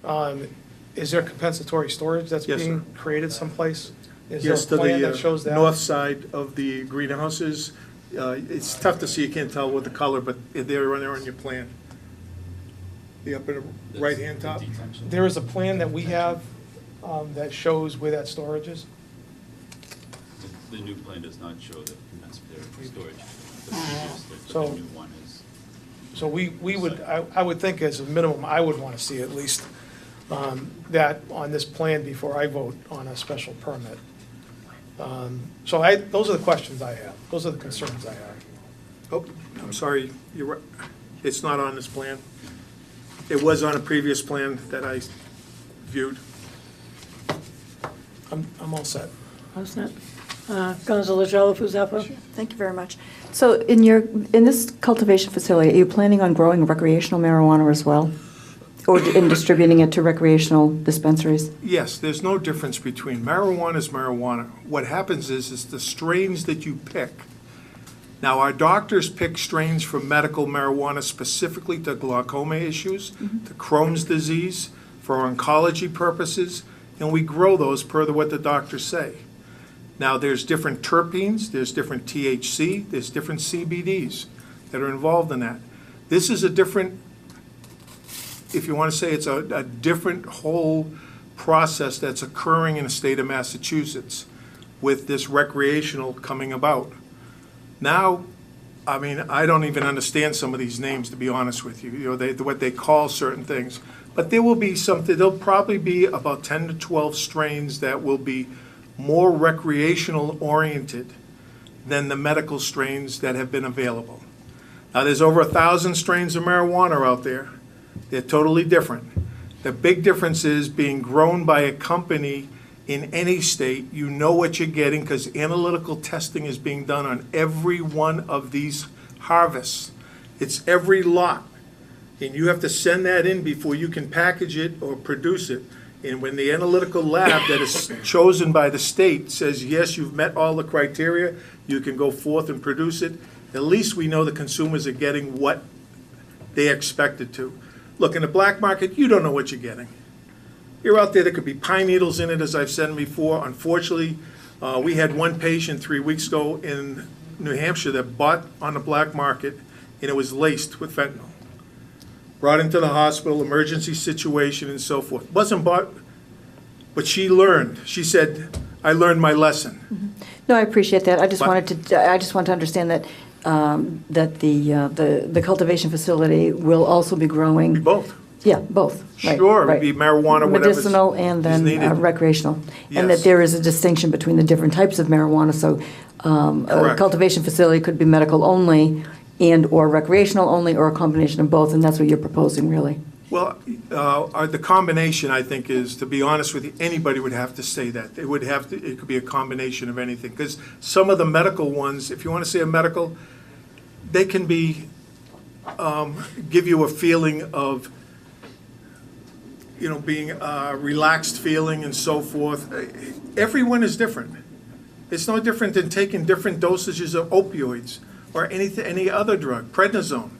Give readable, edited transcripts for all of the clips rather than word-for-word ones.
Is there compensatory storage that's Yes, being sir. created someplace? Is Yes, there to a plan the that shows that? north side of the greenhouses. It's tough to see, you can't tell with the color, but they're on your plan. The upper right-hand top. There is a plan that we have that shows where that storage is? The new plan does not show the compensatory storage. The previous, So- the new one is. So we would, I would think as a minimum, I would want to see at least that on this plan before I vote on a special permit. So those are the questions I have. Those are the concerns I have. Oh, I'm sorry, you're right. It's not on this plan. It was on a previous plan that I viewed. I'm all set. How's that? Councilor Shalafo-Zephyr? Thank you very much. So in this cultivation facility, are you planning on growing recreational marijuana as well? Or in distributing it to recreational dispensaries? Yes, there's no difference between marijuana is marijuana. What happens is the strains that you pick. Now, our doctors pick strains for medical marijuana specifically to glaucoma issues, to Crohn's disease, for oncology purposes, and we grow those per what the doctors say. Now, there's different terpenes, there's different THC, there's different CBDs that are involved in that. This is a different, if you want to say it's a different whole process that's occurring in the state of Massachusetts with this recreational coming about. Now, I mean, I don't even understand some of these names, to be honest with you, what they call certain things. But there will be something, there'll probably be about 10 to 12 strains that will be more recreational oriented than the medical strains that have been available. Now, there's over 1,000 strains of marijuana out there. They're totally different. The big difference is being grown by a company in any state. You know what you're getting because analytical testing is being done on every one of these harvests. It's every lot. And you have to send that in before you can package it or produce it. And when the analytical lab that is chosen by the state says, yes, you've met all the criteria, you can go forth and produce it, at least we know the consumers are getting what they expected to. Look, in the black market, you don't know what you're getting. You're out there could be pine needles in it, as I've said before. Unfortunately, we had one patient 3 weeks ago in New Hampshire that bought on the black market, and it was laced with fentanyl. Brought into the hospital, emergency situation, and so forth. Wasn't bought, but she learned. She said, I learned my lesson. No, I appreciate that. I just But- want to understand that, that the cultivation facility will also be growing. Both. Yeah, both. Right, Sure, it'd right. be marijuana, whatever's Medicinal and is then needed. recreational. And Yes. that there is a distinction between the different types of marijuana, so a Correct. cultivation facility could be medical only and/or recreational only, or a combination of both, and that's what you're proposing, really. Well, the combination, I think, is, to be honest with you, anybody would have to say that. It would have to, it could be a combination of anything. Because some of the medical ones, if you want to say a medical, they can be, give you a feeling of, being relaxed feeling and so forth. Everyone is different. It's no different than taking different dosages of opioids or any other drug, prednisone.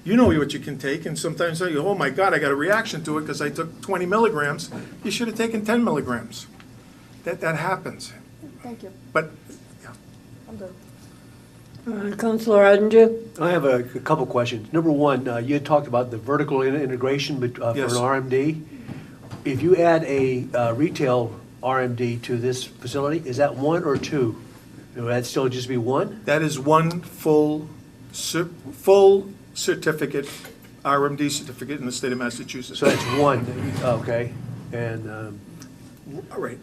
You know what you can take, and sometimes you go, oh my God, I got a reaction to it because I took 20 milligrams. You should have taken 10 milligrams. That happens. Thank you. But, yeah. I'm good. Councilor Arndinger? I have a couple questions. Number one, you had talked about the vertical integration for an Yes. RMD. If you add a retail RMD to this facility, is that one or two? Would that still just be one? That is one full certificate, RMD certificate in the state of Massachusetts. So that's one, okay. And, All right.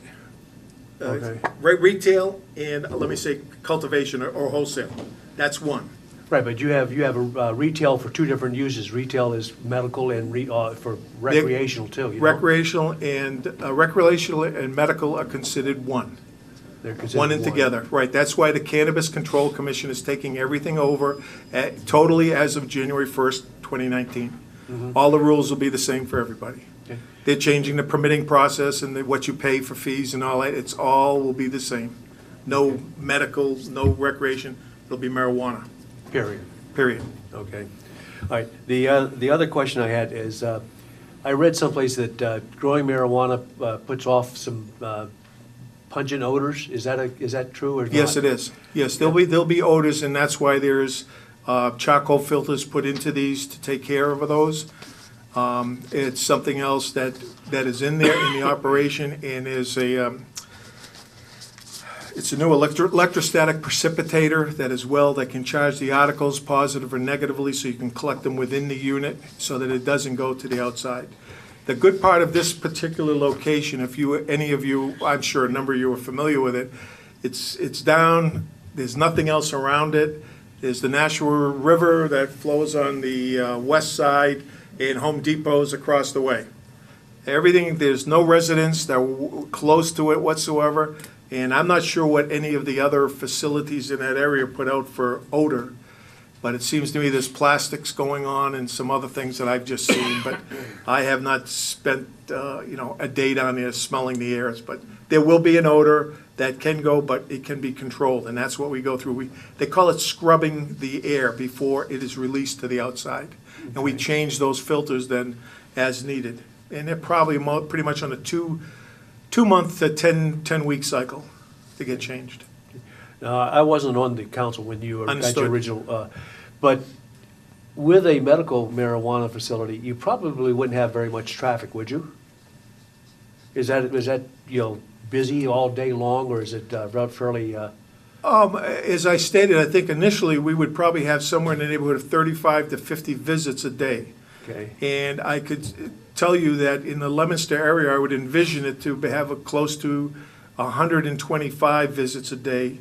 Okay. Retail and, let me say, cultivation or wholesale. That's one. right, but you have a retail for two different uses. Retail is medical and for recreational too, you know? Recreational and medical are considered one. They're considered One and together, right. That's why the Cannabis Control Commission is taking everything over totally as of January 1st, 2019. All the rules will be the same for everybody. Okay. They're changing the permitting process and what you pay for fees and all that. It's all will be the same. No medical, no recreation. It'll be marijuana, Period. period. Okay. All right. The other question I had is, I read someplace that growing marijuana puts off some pungent odors. Is that true or not? Yes, it is. Yes, there'll be odors, and that's why there's charcoal filters put into these to take care of those. It's something else that is in there in the operation, and is it's a new electrostatic precipitator that can charge the articles positive or negatively, so you can collect them within the unit so that it doesn't go to the outside. The good part of this particular location, any of you, I'm sure a number of you are familiar with it, it's down, there's nothing else around it. There's the Nashua River that flows on the west side, and Home Depot's across the way. Everything, there's no residents that are close to it whatsoever, and I'm not sure what any of the other facilities in that area put out for odor, but it seems to me there's plastics going on and some other things that I've just seen, but I have not spent, a day down there smelling the airs, but there will be an odor that can go, but it can be controlled, and that's what we go through. They call it scrubbing the air before it is released to the outside, and we change those filters then as needed. And they're probably pretty much on a two-month to 10-week cycle to get changed. I wasn't on the council when you were at Understood. your original, but with a medical marijuana facility, you probably wouldn't have very much traffic, would you? Is that busy all day long, or is it fairly? As I stated, I think initially we would probably have somewhere in the neighborhood of 35 to 50 visits a day. Okay. And I could tell you that in the Leominster area, I would envision it to have close to 125 visits a day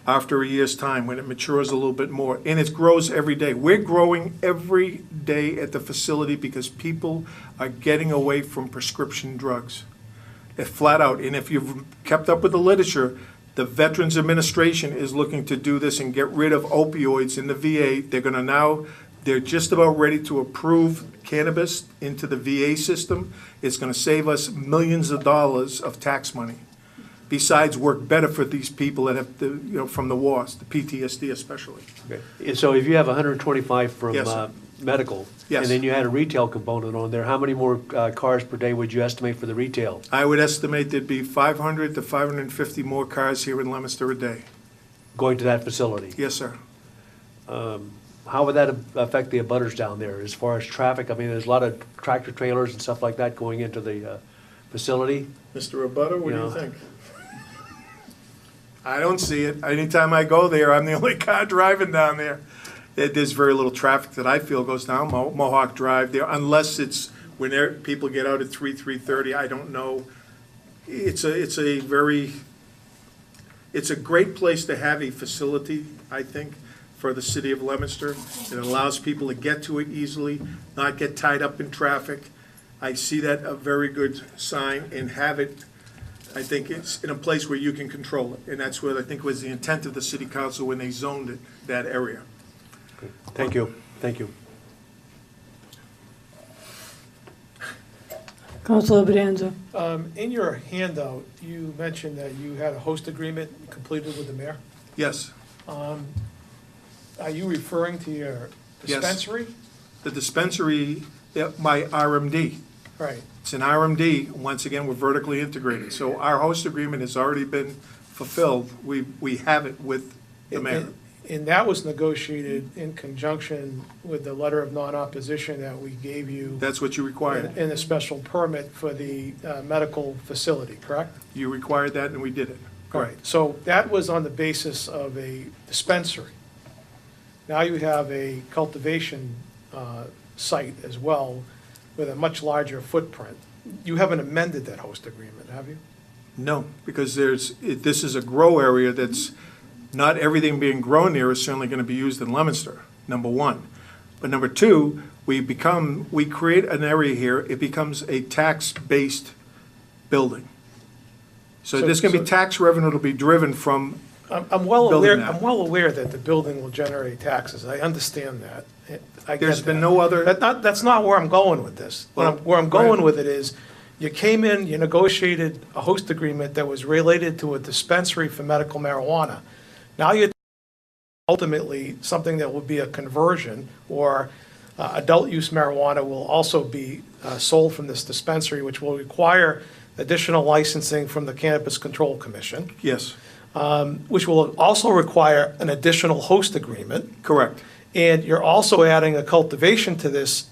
after a year's time, when it matures a little bit more. And it grows every day. We're growing every day at the facility because people are getting away from prescription drugs. Flat out. And if you've kept up with the literature, the Veterans Administration is looking to do this and get rid of opioids in the VA. They're just about ready to approve cannabis into the VA system. It's going to save us millions of dollars of tax money. Besides, work better for these people that have, from the wars, the PTSD especially. Okay. So if you have 125 from Yes, sir. medical, Yes. and then you had a retail component on there, how many more cars per day would you estimate for the retail? I would estimate there'd be 500 to 550 more cars here in Leominster a day. Going to that facility? Yes, sir. How would that affect the abutters down there as far as traffic? I mean, there's a lot of tractor trailers and stuff like that going into the facility. Mr. Abutter, what do Yeah. you think? I don't see it. Anytime I go there, I'm the only car driving down there. There's very little traffic that I feel goes down Mohawk Drive there, unless it's when people get out at 3:30, I don't know. It's a great place to have a facility, I think, for the city of Leominster. It allows people to get to it easily, not get tied up in traffic. I see that a very good sign, and have it, I think it's in a place where you can control it. And that's what I think was the intent of the city council when they zoned it, that area. Thank you, thank you. Councilor Bedanza. In your handout, you mentioned that you had a host agreement completed with the mayor. Yes, Are you referring to your Yes. dispensary? the dispensary, my RMD. Right. It's an RMD. Once again, we're vertically integrated. So our host agreement has already been fulfilled. We have it with the mayor. And that was negotiated in conjunction with the letter of non-opposition that we gave you That's what you required. in a special permit for the medical facility, correct? You required that, and we did it. Correct. So that was on the basis of a dispensary. Now you have a cultivation site as well with a much larger footprint. You haven't amended that host agreement, have you? No, because this is a grow area that's, not everything being grown there is certainly going to be used in Leominster, number one. But number two, we create an area here, it becomes a tax-based building. So there's going to be tax revenue that'll be driven from, I'm well Building aware, that. I'm well aware that the building will generate taxes. I understand that. I get There's been that. no other- That's not where I'm going with this. Where I'm going Right. with it is, you came in, you negotiated a host agreement that was related to a dispensary for medical marijuana. Now you're ultimately something that will be a conversion, or adult use marijuana will also be sold from this dispensary, which will require additional licensing from the Cannabis Control Commission, Yes, which will also require an additional host agreement. correct. And you're also adding a cultivation to this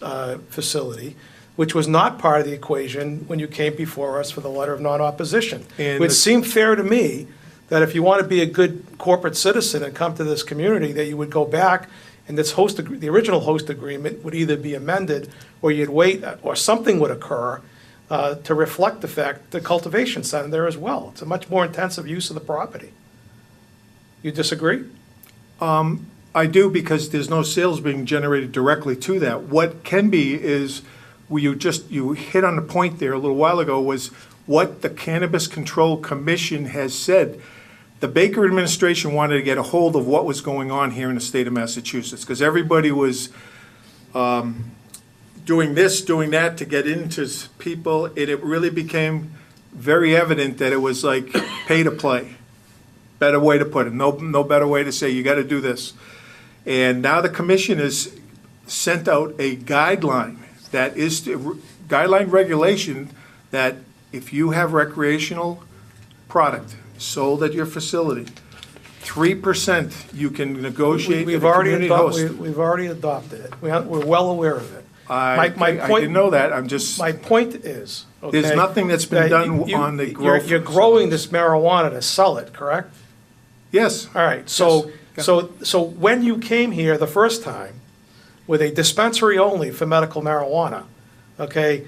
facility, which was not part of the equation when you came before us for the letter of non-opposition. And It would the- seem fair to me that if you want to be a good corporate citizen and come to this community, that you would go back and this the original host agreement would either be amended or you'd wait, or something would occur to reflect the fact the cultivation center there as well. It's a much more intensive use of the property. You disagree? I do, because there's no sales being generated directly to that. What can be is, you hit on the point there a little while ago, was what the Cannabis Control Commission has said. The Baker administration wanted to get a hold of what was going on here in the state of Massachusetts, because everybody was doing this, doing that to get into people. It really became very evident that it was like pay to play. Better way to put it. No better way to say, you got to do this. And now the commission has sent out a guideline that is, guideline regulation, that if you have recreational product sold at your facility, 3% you can negotiate with We've the already community host. we've already adopted it. We're well aware of it. I my point- didn't know that, I'm just, My point is, okay. There's nothing that's been that done you- on the you're- growth You're growing this marijuana to sell it, correct? yes. All right, so, Yes. so when you came here the first time with a dispensary only for medical marijuana, okay,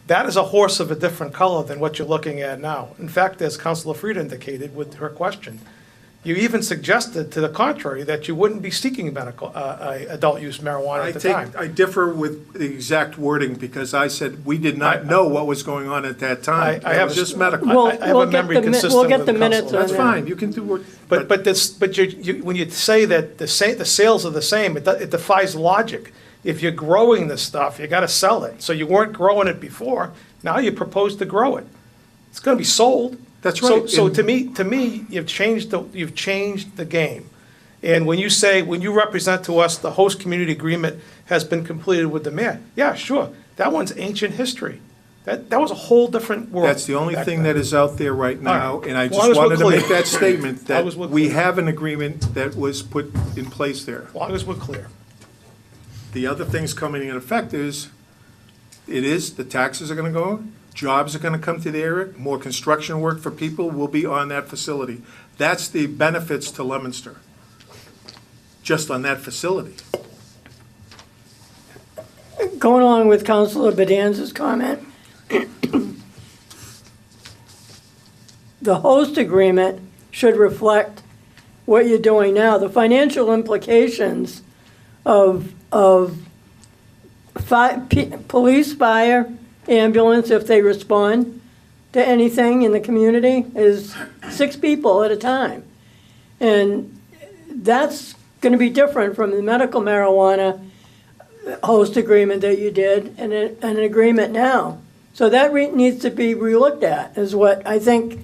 that is a horse of a different color than what you're looking at now. In fact, as Councilor Frieda indicated with her question, you even suggested to the contrary that you wouldn't be seeking medical, adult use marijuana at the time. I differ with the exact wording, because I said we did not know what was going on at that time. I It have was a- just medical. Well, I have we'll a get memory the mi- consistent we'll get with the minutes Councilor. That's on fine, you can do what. But when you say that the sales are the same, it defies logic. If you're growing this stuff, you gotta sell it. So you weren't growing it before, now you propose to grow it. It's gonna be sold. That's So, right. so And- to me, you've changed the game. And when you represent to us the host community agreement has been completed with the mayor, yeah, sure, that one's ancient history. That was a whole different world. That's the only back thing then. that is out there right now, All right. and I As long just as we're wanted to make clear. that statement, As that long as we're we clear. have an agreement that was put in place there. As long as we're clear. The other things coming in effect is, the taxes are gonna go, jobs are gonna come to the area, more construction work for people will be on that facility. That's the benefits to Leominster, just on that facility. Going along with Councilor Bedanza's comment, the host agreement should reflect what you're doing now. The financial implications of police, fire, ambulance, if they respond to anything in the community, is 6 people at a time. And that's going to be different from the medical marijuana host agreement that you did and an agreement now. So that needs to be relooked at, is what I think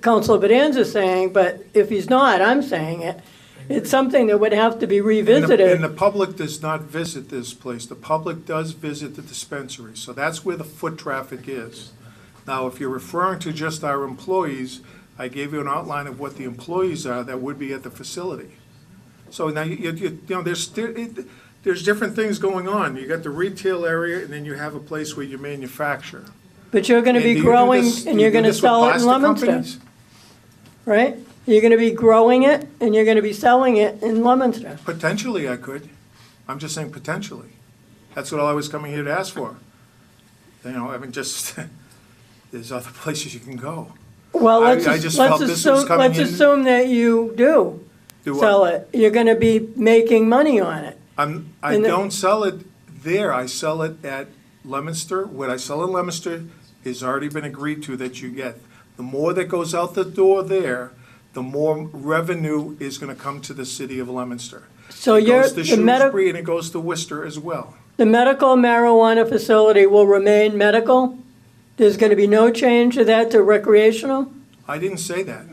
Councilor Bedanza's saying, but if he's not, I'm saying it. It's something that would have to be And revisited. the public does not visit this place. The public does visit the dispensary, so that's where the foot traffic is. Now, if you're referring to just our employees, I gave you an outline of what the employees are that would be at the facility. So now, you know, there's different things going on. You got the retail area, and then you have a place where you manufacture. But you're gonna And do be you do growing, this- do and you you're do gonna this with sell it in plastic Leominster, companies? right? You're gonna be growing it, and you're gonna be selling it in Leominster. Potentially, I could. I'm just saying potentially. That's what I was coming here to ask for. You know, I mean, just, there's other places you can go. Well, I let's just felt this was coming in- assume that you do Do what? sell it. You're gonna be making money on it. I And the- don't sell it there, I sell it at Leominster. What I sell in Leominster has already been agreed to that you get. The more that goes out the door there, the more revenue is gonna come to the city of Leominster. So It you're, goes to the Shrewsbury and it goes to Worcester as well. medical marijuana facility will remain medical? There's gonna be no change to that to recreational? I didn't say that.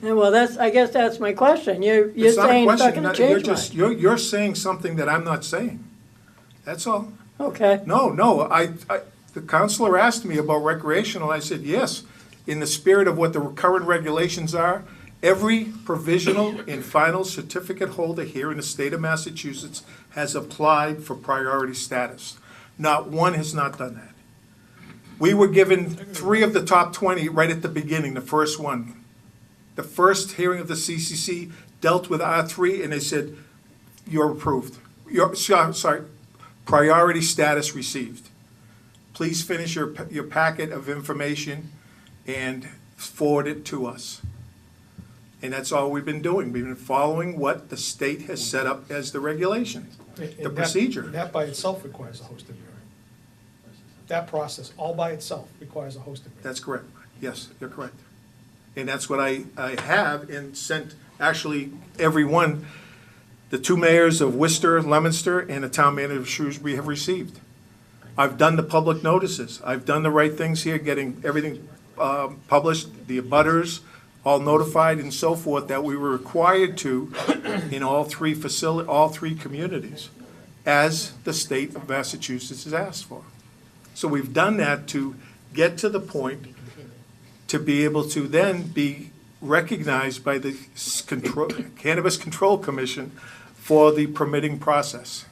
Yeah, well, I guess that's my question. You're It's not a saying it's not question. gonna You're change just, much. you're saying something that I'm not saying. That's all. Okay. No, the counselor asked me about recreational, I said, yes, in the spirit of what the current regulations are, every provisional and final certificate holder here in the state of Massachusetts has applied for priority status. Not one has not done that. We were given 3 of the top 20 right at the beginning, the first one. The first hearing of the CCC dealt with R3, and they said, you're approved. Sorry, priority status received. Please finish your packet of information and forward it to us. And that's all we've been doing. We've been following what the state has set up as the regulations, And the that- procedure. That by itself requires a hosted hearing. That process, all by itself, requires a hosted hearing. That's correct. Yes, you're correct. And that's what I have and sent, actually, everyone, the 2 mayors of Worcester, Leominster, and the town manager of Shrewsbury have received. I've done the public notices. I've done the right things here, getting everything published, the abutters, all notified and so forth, that we were required to in all 3 communities, as the state of Massachusetts has asked for. So we've done that to get to the point to be able to then be recognized by the Cannabis Control Commission for the permitting process.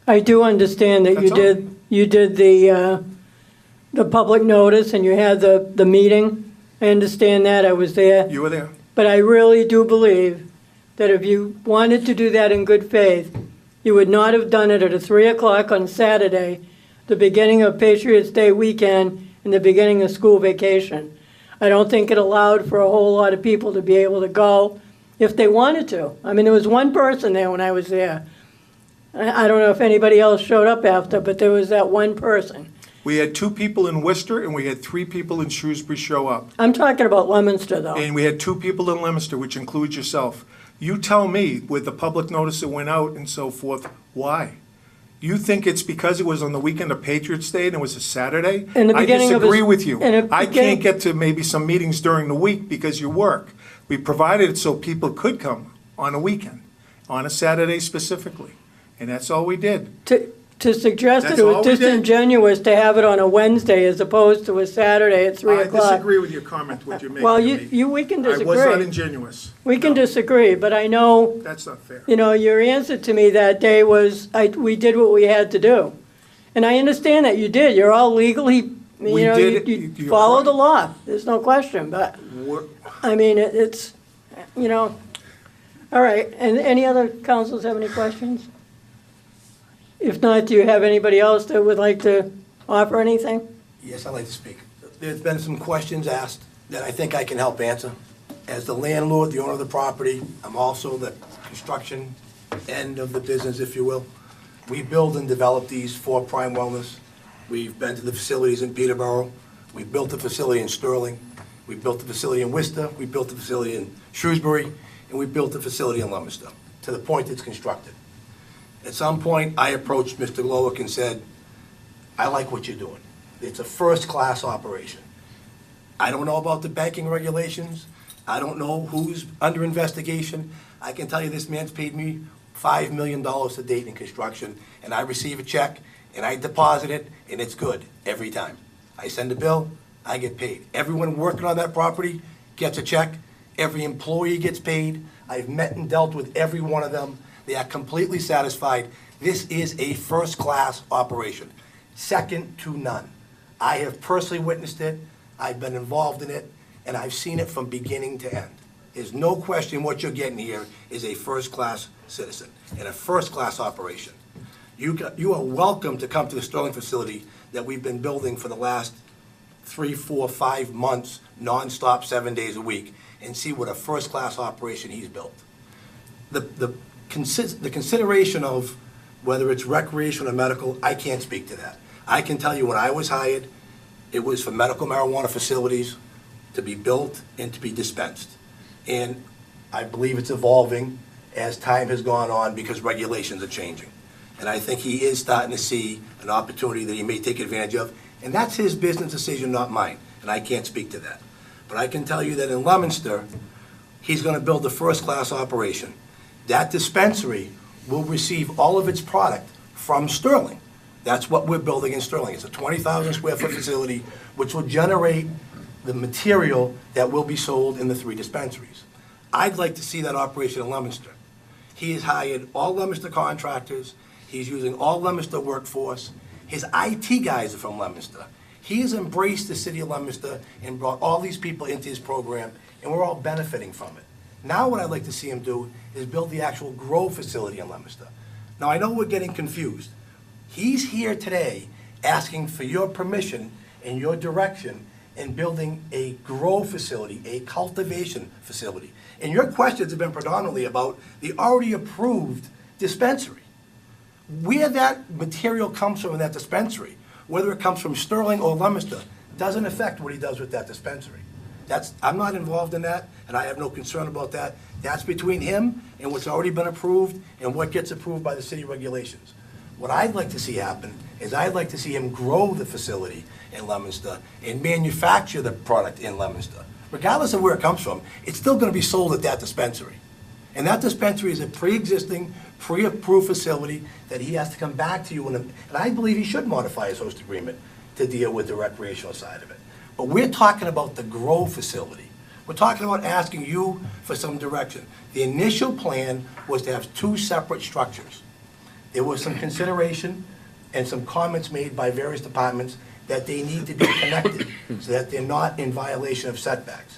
I do understand that That's all. you did the public notice and you had the meeting. I understand that, I was there. You were there. But I really do believe that if you wanted to do that in good faith, you would not have done it at 3 o'clock on Saturday, the beginning of Patriots' Day weekend and the beginning of school vacation. I don't think it allowed for a whole lot of people to be able to go if they wanted to. I mean, there was one person there when I was there. I don't know if anybody else showed up after, but there was that one person. We had 2 people in Worcester, and we had 3 people in Shrewsbury show up. I'm talking about Leominster, though. And we had 2 people in Leominster, which includes yourself. You tell me, with the public notice that went out and so forth, why? You think it's because it was on the weekend of Patriots' Day and it was a Saturday? In the beginning of I disagree his- with you. in the I beginning- can't get to maybe some meetings during the week because you work. We provided it so people could come on a weekend, on a Saturday specifically. And that's all we did. To suggest that That's it all was we did. disingenuous to have it on a Wednesday as opposed to a Saturday at 3 I o'clock. disagree with your comment, what you're making Well, to me. we can I was not disagree. ingenuous. We can No, disagree, but I know, That's not fair. your answer to me that day was, we did what we had to do. And I understand that you did. You're all legally, We did it. you You're follow the right. law. There's no question, but, We're- I mean, it's, all right. And any other councils have any questions? If not, do you have anybody else that would like to offer anything? Yes, I'd like to speak. There's been some questions asked that I think I can help answer. As the landlord, the owner of the property, I'm also the construction end of the business, if you will. We build and develop these for Prime Wellness. We've been to the facilities in Peterborough. We built a facility in Sterling. We built a facility in Worcester. We built a facility in Shrewsbury. And we built a facility in Leominster, to the point it's constructed. At some point, I approached Mr. Glowick and said, I like what you're doing. It's a first-class operation. I don't know about the banking regulations. I don't know who's under investigation. I can tell you this man's paid me $5 million to date in construction, and I receive a check, and I deposit it, and it's good every time. I send a bill, I get paid. Everyone working on that property gets a check. Every employee gets paid. I've met and dealt with every one of them. They are completely satisfied. This is a first-class operation, second to none. I have personally witnessed it, I've been involved in it, and I've seen it from beginning to end. There's no question what you're getting here is a first-class citizen and a first-class operation. You are welcome to come to the Sterling facility that we've been building for the last 3, 4, 5 months, nonstop, 7 days a week, and see what a first-class operation he's built. The consideration of whether it's recreational or medical, I can't speak to that. I can tell you when I was hired, it was for medical marijuana facilities to be built and to be dispensed. And I believe it's evolving as time has gone on because regulations are changing. And I think he is starting to see an opportunity that he may take advantage of. And that's his business decision, not mine. And I can't speak to that. But I can tell you that in Leominster, he's going to build a first-class operation. That dispensary will receive all of its product from Sterling. That's what we're building in Sterling. It's a 20,000 square foot facility, which will generate the material that will be sold in the 3 dispensaries. I'd like to see that operation in Leominster. He has hired all Leominster contractors. He's using all Leominster workforce. His IT guys are from Leominster. He has embraced the city of Leominster and brought all these people into his program, and we're all benefiting from it. Now what I'd like to see him do is build the actual grow facility in Leominster. Now, I know we're getting confused. He's here today asking for your permission and your direction in building a grow facility, a cultivation facility. And your questions have been predominantly about the already approved dispensary. Where that material comes from in that dispensary, whether it comes from Sterling or Leominster, doesn't affect what he does with that dispensary. I'm not involved in that, and I have no concern about that. That's between him and what's already been approved and what gets approved by the city regulations. What I'd like to see happen is I'd like to see him grow the facility in Leominster and manufacture the product in Leominster. Regardless of where it comes from, it's still gonna be sold at that dispensary. And that dispensary is a pre-existing, pre-approved facility that he has to come back to you, and I believe he should modify his host agreement to deal with the recreational side of it. But we're talking about the grow facility. We're talking about asking you for some direction. The initial plan was to have 2 separate structures. There was some consideration and some comments made by various departments that they need to be connected so that they're not in violation of setbacks.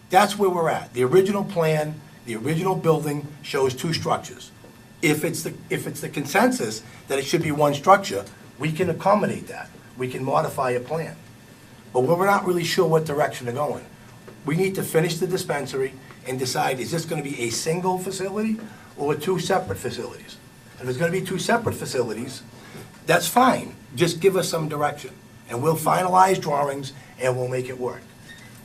That's where we're at. The original plan, the original building shows 2 structures. If it's the consensus that it should be 1 structure, we can accommodate that. We can modify a plan. But we're not really sure what direction they're going. We need to finish the dispensary and decide, is this gonna be a single facility or 2 separate facilities? If it's gonna be 2 separate facilities, that's fine. Just give us some direction, and we'll finalize drawings and we'll make it work.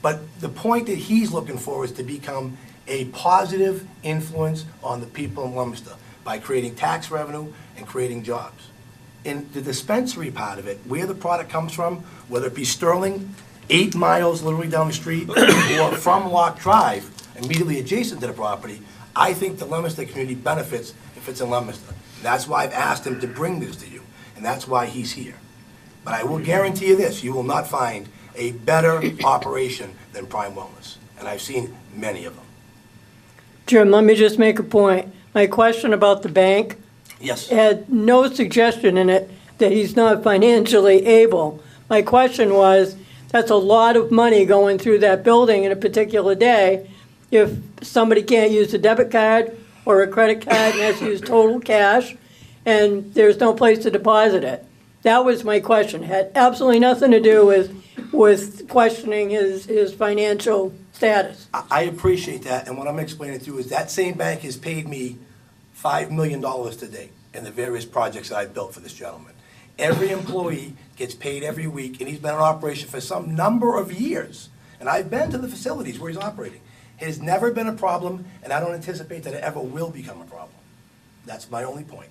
But the point that he's looking for is to become a positive influence on the people in Leominster by creating tax revenue and creating jobs. In the dispensary part of it, where the product comes from, whether it be Sterling, 8 miles literally down the street, or from Lock Drive, immediately adjacent to the property, I think the Leominster community benefits if it's in Leominster. That's why I've asked him to bring this to you, and that's why he's here. But I will guarantee you this, you will not find a better operation than Prime Wellness, and I've seen many of them. Jim, let me just make a point. My question about the bank Yes. had no suggestion in it that he's not financially able. My question was, that's a lot of money going through that building in a particular day if somebody can't use a debit card or a credit card and has to use total cash, and there's no place to deposit it. That was my question. Had absolutely nothing to do with questioning his financial status. I appreciate that, and what I'm explaining to you is that same bank has paid me $5 million to date in the various projects that I've built for this gentleman. Every employee gets paid every week, and he's been in operation for some number of years. And I've been to the facilities where he's operating. It has never been a problem, and I don't anticipate that it ever will become a problem. That's my only point.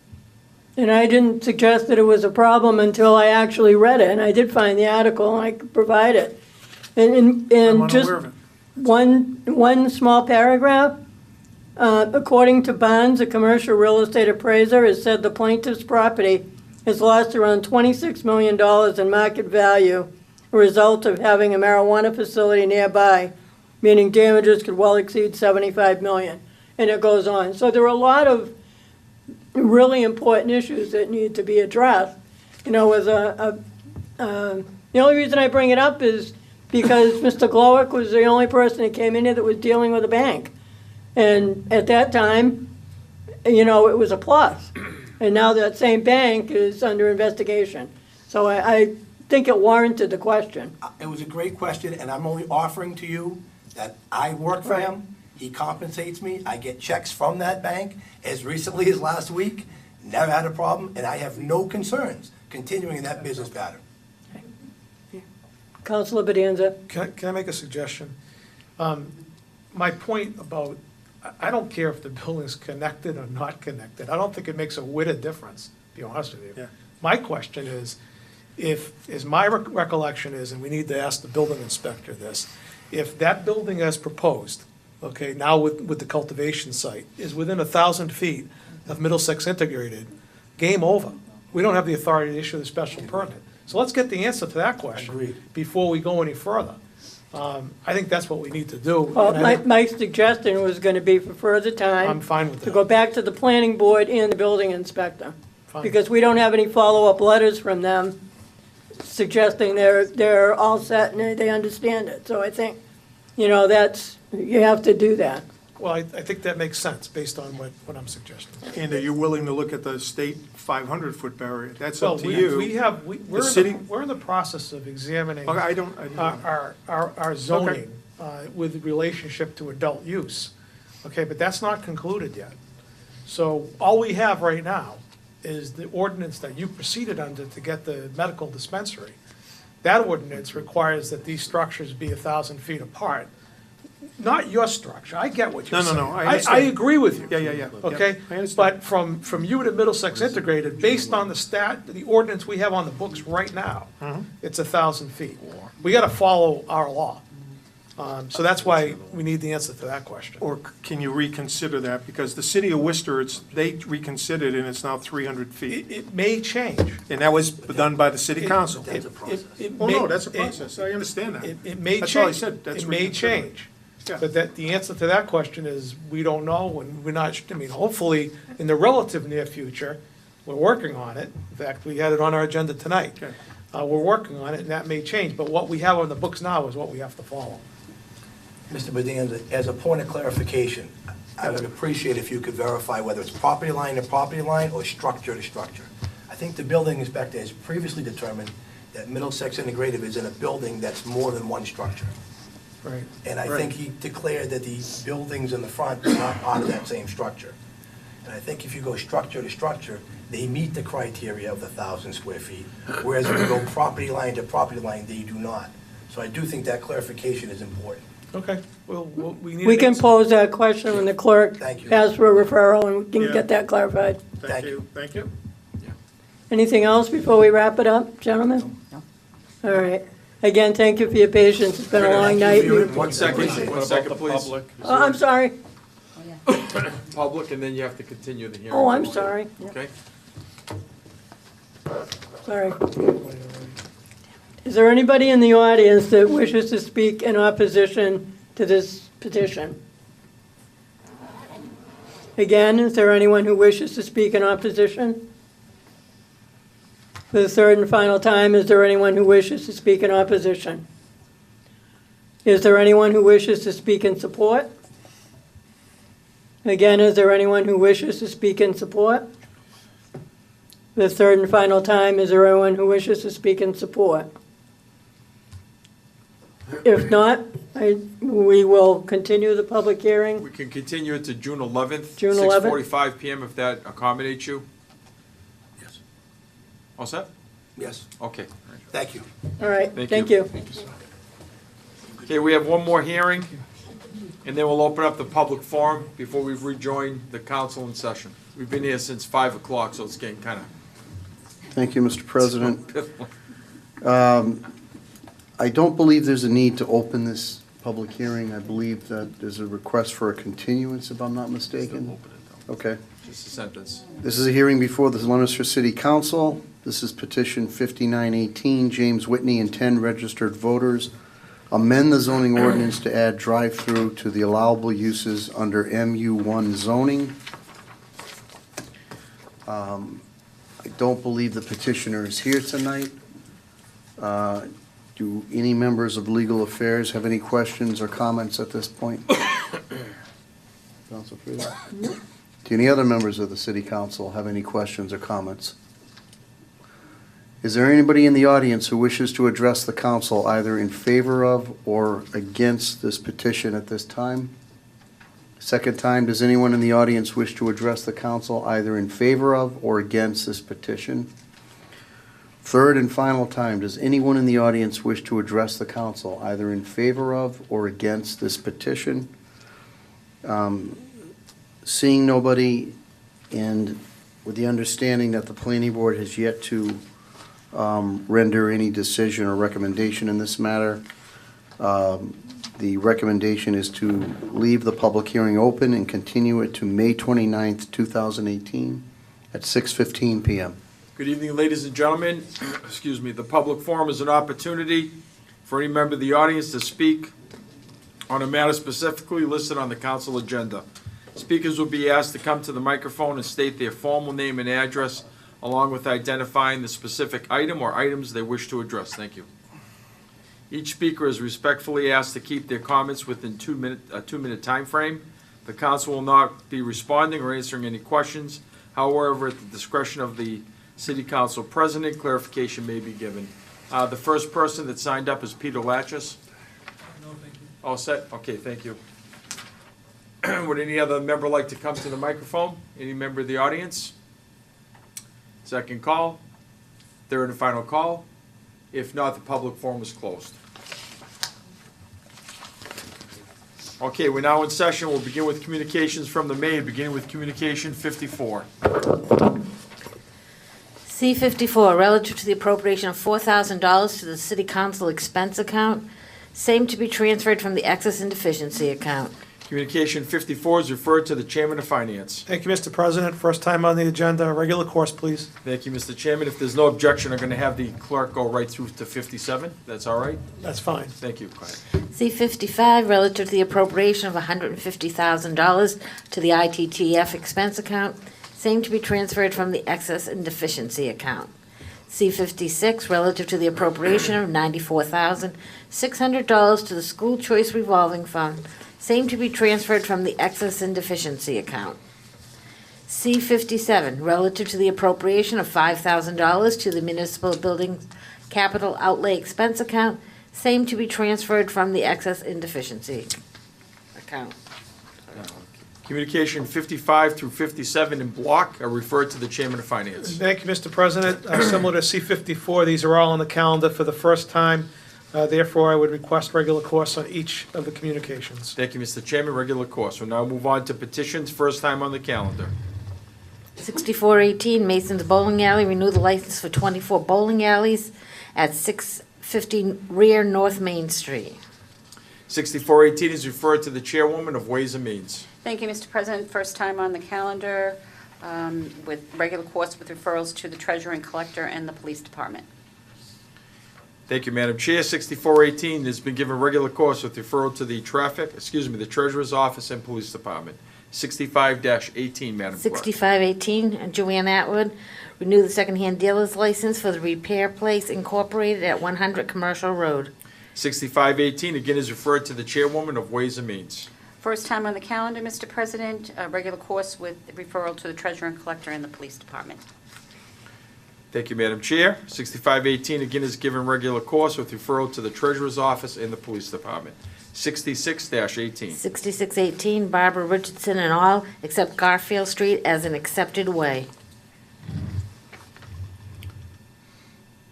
And I didn't suggest that it was a problem until I actually read it, and I did find the article, and I could provide it. And I'm just unaware of it. one small paragraph. According to Barnes, a commercial real estate appraiser, has said the plaintiff's property has lost around $26 million in market value, a result of having a marijuana facility nearby, meaning damages could well exceed $75 million, and it goes on. So there are a lot of really important issues that need to be addressed. You know, the only reason I bring it up is because Mr. Glowick was the only person that came in here that was dealing with a bank. And at that time, you know, it was a plus. And now that same bank is under investigation. So I think it warranted the question. It was a great question, and I'm only offering to you that I work for him. He compensates me. I get checks from that bank as recently as last week. Never had a problem, and I have no concerns continuing in that business pattern. Councilor Bedanza. Can I make a suggestion? My point about, I don't care if the building's connected or not connected. I don't think it makes a whit of difference, to be honest with you. Yeah. My question is, as my recollection is, and we need to ask the building inspector this, if that building as proposed, okay, now with the cultivation site, is within 1,000 feet of Middlesex Integrated, game over. We don't have the authority to issue the special permit. So let's get the answer to that question. Agreed. Before we go any further. I think that's what we need to do. Well, and I think my suggestion was gonna be for further time. I'm fine with To that. go back to the planning board and the building inspector. Fine. Because we don't have any follow-up letters from them suggesting they're all set and they understand it. So I think, you know, you have to do that. Well, I think that makes sense based on what I'm suggesting. And are you willing to look at the state 500-foot barrier? That's Well, up to we you. have, we're city- in the process of examining Okay, I don't. our zoning with relationship to adult use. Okay, but that's not concluded yet. So all we have right now is the ordinance that you proceeded under to get the medical dispensary. That ordinance requires that these structures be 1,000 feet apart. Not your structure, I get what you're No, no, saying. no, I I understand. agree with you. Yeah. Okay? I understand. But from you to Middlesex Integrated, based on the ordinance we have on the books right now, Mm-hmm. it's 1,000 feet. We gotta follow our law. So that's why we need the answer to that question. Or can you reconsider that? Because the city of Worcester, they reconsidered and it's now 300 feet. It may change. And that was done by the city council. That's a process. Well, no, that's a process. I understand that. It may change. That's all I said. That's It may reconsider. change. Yeah. But the answer to that question is, we don't know, and we're not, I mean, hopefully, in the relative near future, we're working on it. In fact, we had it on our agenda tonight. Okay. We're working on it, and that may change, but what we have on the books now is what we have to follow. Mr. Bedanza, as a point of clarification, I would appreciate if you could verify whether it's property line to property line or structure to structure. I think the building inspector has previously determined that Middlesex Integrative is in a building that's more than one structure. Right. And I think he declared that the buildings in the front are not part of that same structure. And I think if you go structure to structure, they meet the criteria of the 1,000 square feet, whereas if you go property line to property line, they do not. So I do think that clarification is important. Okay, well, we need. We an can answer. pose that question when the clerk Thank you. asks for a referral and we can Yeah. get that clarified. Thank you. Thank you. Anything else before we wrap it up, gentlemen? No. All right. Again, thank you for your patience. It's been a long night. Thank you for your You- input. One second, Appreciate it. one second, please. Oh, I'm sorry. Public, and then you have to continue the hearing. Oh, I'm sorry. Okay? Sorry. Is there anybody in the audience that wishes to speak in opposition to this petition? Again, is there anyone who wishes to speak in opposition? For the third and final time, is there anyone who wishes to speak in opposition? Is there anyone who wishes to speak in support? Again, is there anyone who wishes to speak in support? The third and final time, is there anyone who wishes to speak in support? If not, we will continue the public hearing. We can continue it to June 11th. June 11th? 6:45 PM, if that accommodates you. Yes. All set? Yes, Okay. thank you. All right, Thank thank you. you. Okay, we have one more hearing, and then we'll open up the public forum before we rejoin the council in session. We've been here since 5 o'clock, so it's getting kind of. Thank you, Mr. President. I don't believe there's a need to open this public hearing. I believe that there's a request for a continuance, if I'm not mistaken. Okay. Just a sentence. This is a hearing before the Leominster City Council. This is petition 5918, James Whitney and 10 registered voters. Amend the zoning ordinance to add drive-through to the allowable uses under MU1 zoning. I don't believe the petitioner is here tonight. Do any members of Legal Affairs have any questions or comments at this point? Council Frida? Do any other members of the City Council have any questions or comments? Is there anybody in the audience who wishes to address the council either in favor of or against this petition at this time? Second time, does anyone in the audience wish to address the council either in favor of or against this petition? Third and final time, does anyone in the audience wish to address the council either in favor of or against this petition? Seeing nobody, and with the understanding that the planning board has yet to render any decision or recommendation in this matter, the recommendation is to leave the public hearing open and continue it to May 29th, 2018 at 6:15 PM. Good evening, ladies and gentlemen. Excuse me. The public forum is an opportunity for any member of the audience to speak on a matter specifically listed on the council agenda. Speakers will be asked to come to the microphone and state their formal name and address, along with identifying the specific item or items they wish to address. Thank you. Each speaker is respectfully asked to keep their comments within a two-minute time frame. The council will not be responding or answering any questions. However, at the discretion of the city council president, clarification may be given. The first person that signed up is Peter Latches. No, thank you. All set? Okay, thank you. Would any other member like to come to the microphone? Any member of the audience? Second call, third and final call. If not, the public forum is closed. Okay, we're now in session. We'll begin with communications from the mayor, beginning with communication 54. C-54, relative to the appropriation of $4,000 to the city council expense account, same to be transferred from the excess and deficiency account. Communication 54 is referred to the chairman of finance. Thank you, Mr. President. First time on the agenda, regular course, please. Thank you, Mr. Chairman. If there's no objection, I'm going to have the clerk go right through to 57. That's all right? That's fine. Thank you. Go ahead. C-55, relative to the appropriation of $150,000 to the ITTF expense account, same to be transferred from the excess and deficiency account. C-56, relative to the appropriation of $94,600 to the school choice revolving fund, same to be transferred from the excess and deficiency account. C-57, relative to the appropriation of $5,000 to the municipal building capital outlay expense account, same to be transferred from the excess and deficiency account. Communication 55 through 57 in block are referred to the chairman of finance. Thank you, Mr. President. Similar to C-54, these are all on the calendar for the first time. Therefore, I would request regular course on each of the communications. Thank you, Mr. Chairman. Regular course. We'll now move on to petitions, first time on the calendar. 6418 Mason's Bowling Alley, renew the license for 24 bowling alleys at 650 rear North Main Street. 6418 is referred to the chairwoman of Ways and Means. Thank you, Mr. President. First time on the calendar with regular course with referrals to the treasurer and collector and the police department. Thank you, Madam Chair. 6418 has been given regular course with referral to the the treasurer's office and police department. 65-18, Madam Clerk. 6518 Joanne Atwood, renew the secondhand dealer's license for the Repair Place Incorporated at 100 Commercial Road. 6518 again is referred to the chairwoman of Ways and Means. First time on the calendar, Mr. President, regular course with referral to the treasurer and collector and the police department. Thank you, Madam Chair. 6518 again is given regular course with referral to the treasurer's office and the police department. 66-18. 6618 Barbara Richardson and all, except Garfield Street as an accepted way.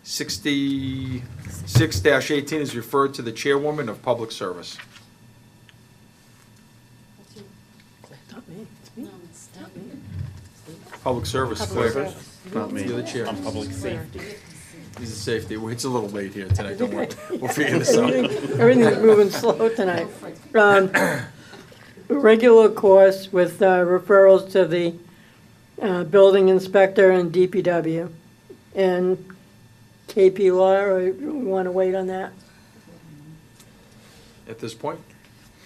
66-18 is referred to the chairwoman of public service. Public service. Public Clerk. service. Not me. You're the chair. I'm public safety. He's a safety. Well, it's a little late here tonight, don't worry. We'll figure this out. Everything's moving slow tonight. Regular course with referrals to the building inspector and DPW. And KP Law, or you want to wait on that? At this point?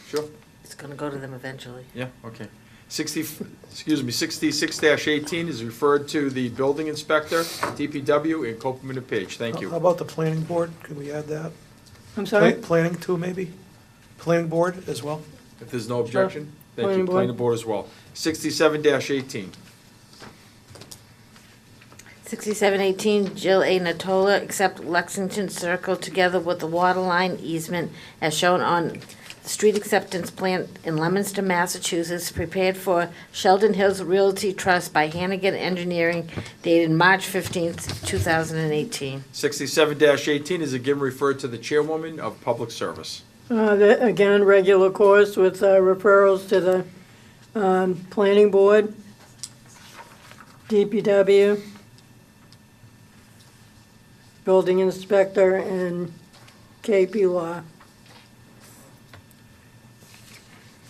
Sure. It's going to go to them eventually. Yeah, okay. 66-18 is referred to the building inspector, DPW, and Copeland and Page. Thank How you. about the planning board? Could we add that? I'm sorry? Planning too, maybe? Planning board as well? If there's no objection, thank Planning you. board. Planning board as well. 67-18. 6718 Jill A. Natola, accept Lexington Circle together with the water line easement as shown on the street acceptance plan in Leominster, Massachusetts, prepared for Sheldon Hills Realty Trust by Hannigan Engineering, dated March 15th, 2018. 67-18 is again referred to the chairwoman of public service. Again, regular course with referrals to the planning board, DPW, building inspector, and KP Law.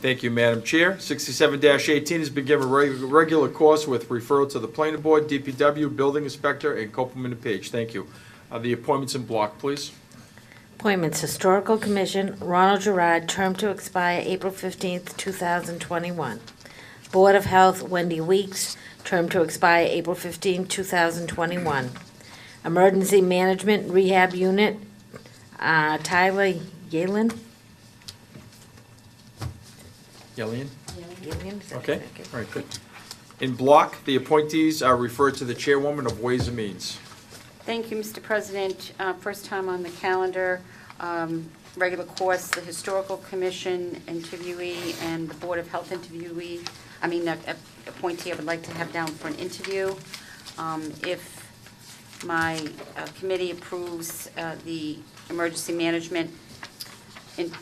Thank you, Madam Chair. 67-18 has been given regular course with referral to the planning board, DPW, building inspector, and Copeland and Page. Thank you. The appointments in block, please. Appointments, Historical Commission, Ronald Gerard, term to expire April 15th, 2021. Board of Health, Wendy Weeks, term to expire April 15th, 2021. Emergency Management Rehab Unit, Tyler Yalen. Yellian? Yalen, is that Okay, correct? all right, good. In block, the appointees are referred to the chairwoman of Ways and Means. Thank you, Mr. President. First time on the calendar, regular course, the Historical Commission interviewee and the Board of Health interviewee, appointee I would like to have down for an interview. If my committee approves the emergency management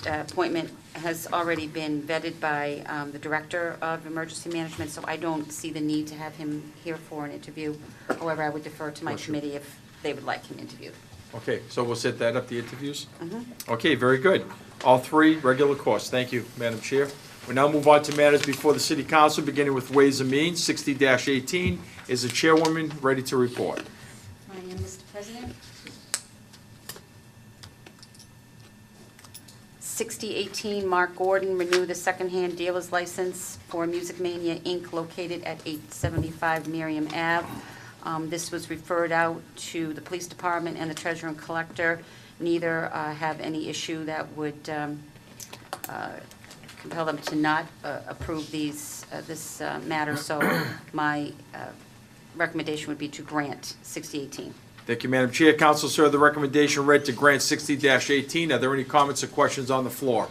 appointment has already been vetted by the Director of Emergency Management, so I don't see the need to have him here for an interview. However, I would defer to my Bless you. committee if they would like him interviewed. Okay, so we'll set that up, the interviews? Mhm. Okay, very good. All three, regular course. Thank you, Madam Chair. We now move on to matters before the City Council, beginning with Ways and Means. 60-18 is the chairwoman ready to report. I am, Mr. President. 6018, Mark Gordon, renew the secondhand dealer's license for Music Mania, Inc., located at 875 Miriam Ave. This was referred out to the police department and the treasurer and collector. Neither have any issue that would compel them to not approve this matter, so my recommendation would be to grant 6018. Thank you, Madam Chair. Council, sir, the recommendation read to grant 60-18. Are there any comments or questions on the floor?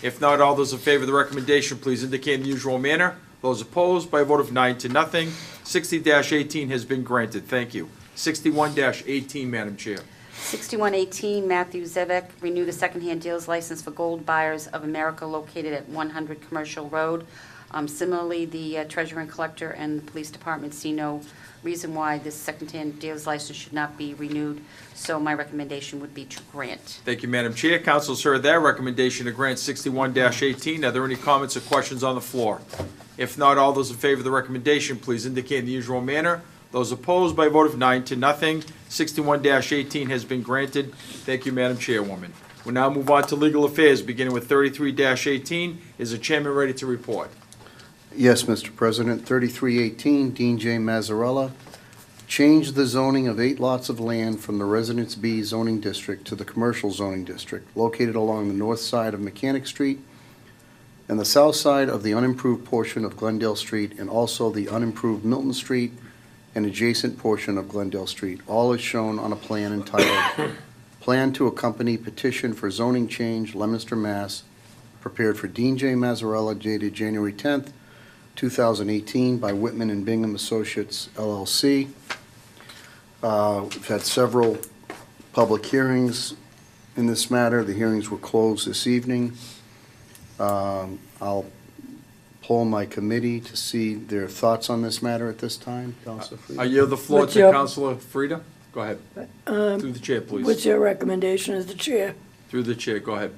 If not, all those in favor of the recommendation, please indicate in the usual manner. Those opposed, by a vote of 9-0. 60-18 has been granted. Thank you. 61-18, Madam Chair. 6118, Matthew Zevek, renew the secondhand dealer's license for Gold Buyers of America located at 100 Commercial Road. Similarly, the treasurer and collector and the police department see no reason why this secondhand dealer's license should not be renewed, so my recommendation would be to grant. Thank you, Madam Chair. Council's heard that recommendation to grant 61-18. Are there any comments or questions on the floor? If not, all those in favor of the recommendation, please indicate in the usual manner. Those opposed, by a vote of 9-0. 61-18 has been granted. Thank you, Madam Chairwoman. We'll now move on to legal affairs, beginning with 33-18. Is the chairman ready to report? Yes, Mr. President. 3318, Dean J. Mazzarella, changed the zoning of 8 lots of land from the Residence B zoning district to the Commercial zoning district, located along the north side of Mechanic Street and the south side of the unimproved portion of Glendale Street, and also the unimproved Milton Street and adjacent portion of Glendale Street. All is shown on a plan entitled Plan to Accompany Petition for Zoning Change, Leominster, Mass., prepared for Dean J. Mazzarella, dated January 10th, 2018, by Whitman and Bingham Associates, LLC. We've had several public hearings in this matter. The hearings were closed this evening. I'll poll my committee to see their thoughts on this matter at this time. Councilor Frieda? I yield the floor What's to your- Councilor Frieda. Go ahead. Through the chair, please. What's your recommendation as the chair? Through the chair, go ahead.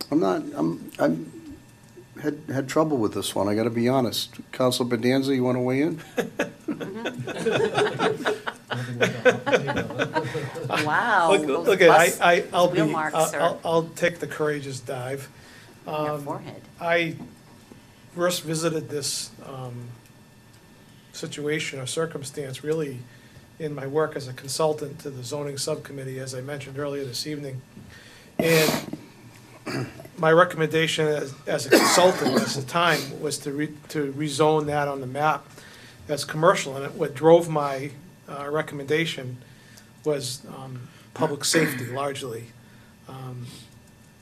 I'm had trouble with this one, I gotta be honest. Councilor Bedanza, you wanna weigh in? Wow. Look, those I'll wheel be, marks are I'll take the courageous dive. on your forehead. I first visited this situation or circumstance really in my work as a consultant to the zoning subcommittee, as I mentioned earlier this evening. And my recommendation as a consultant at the time was to rezone that on the map as commercial. And what drove my recommendation was public safety largely.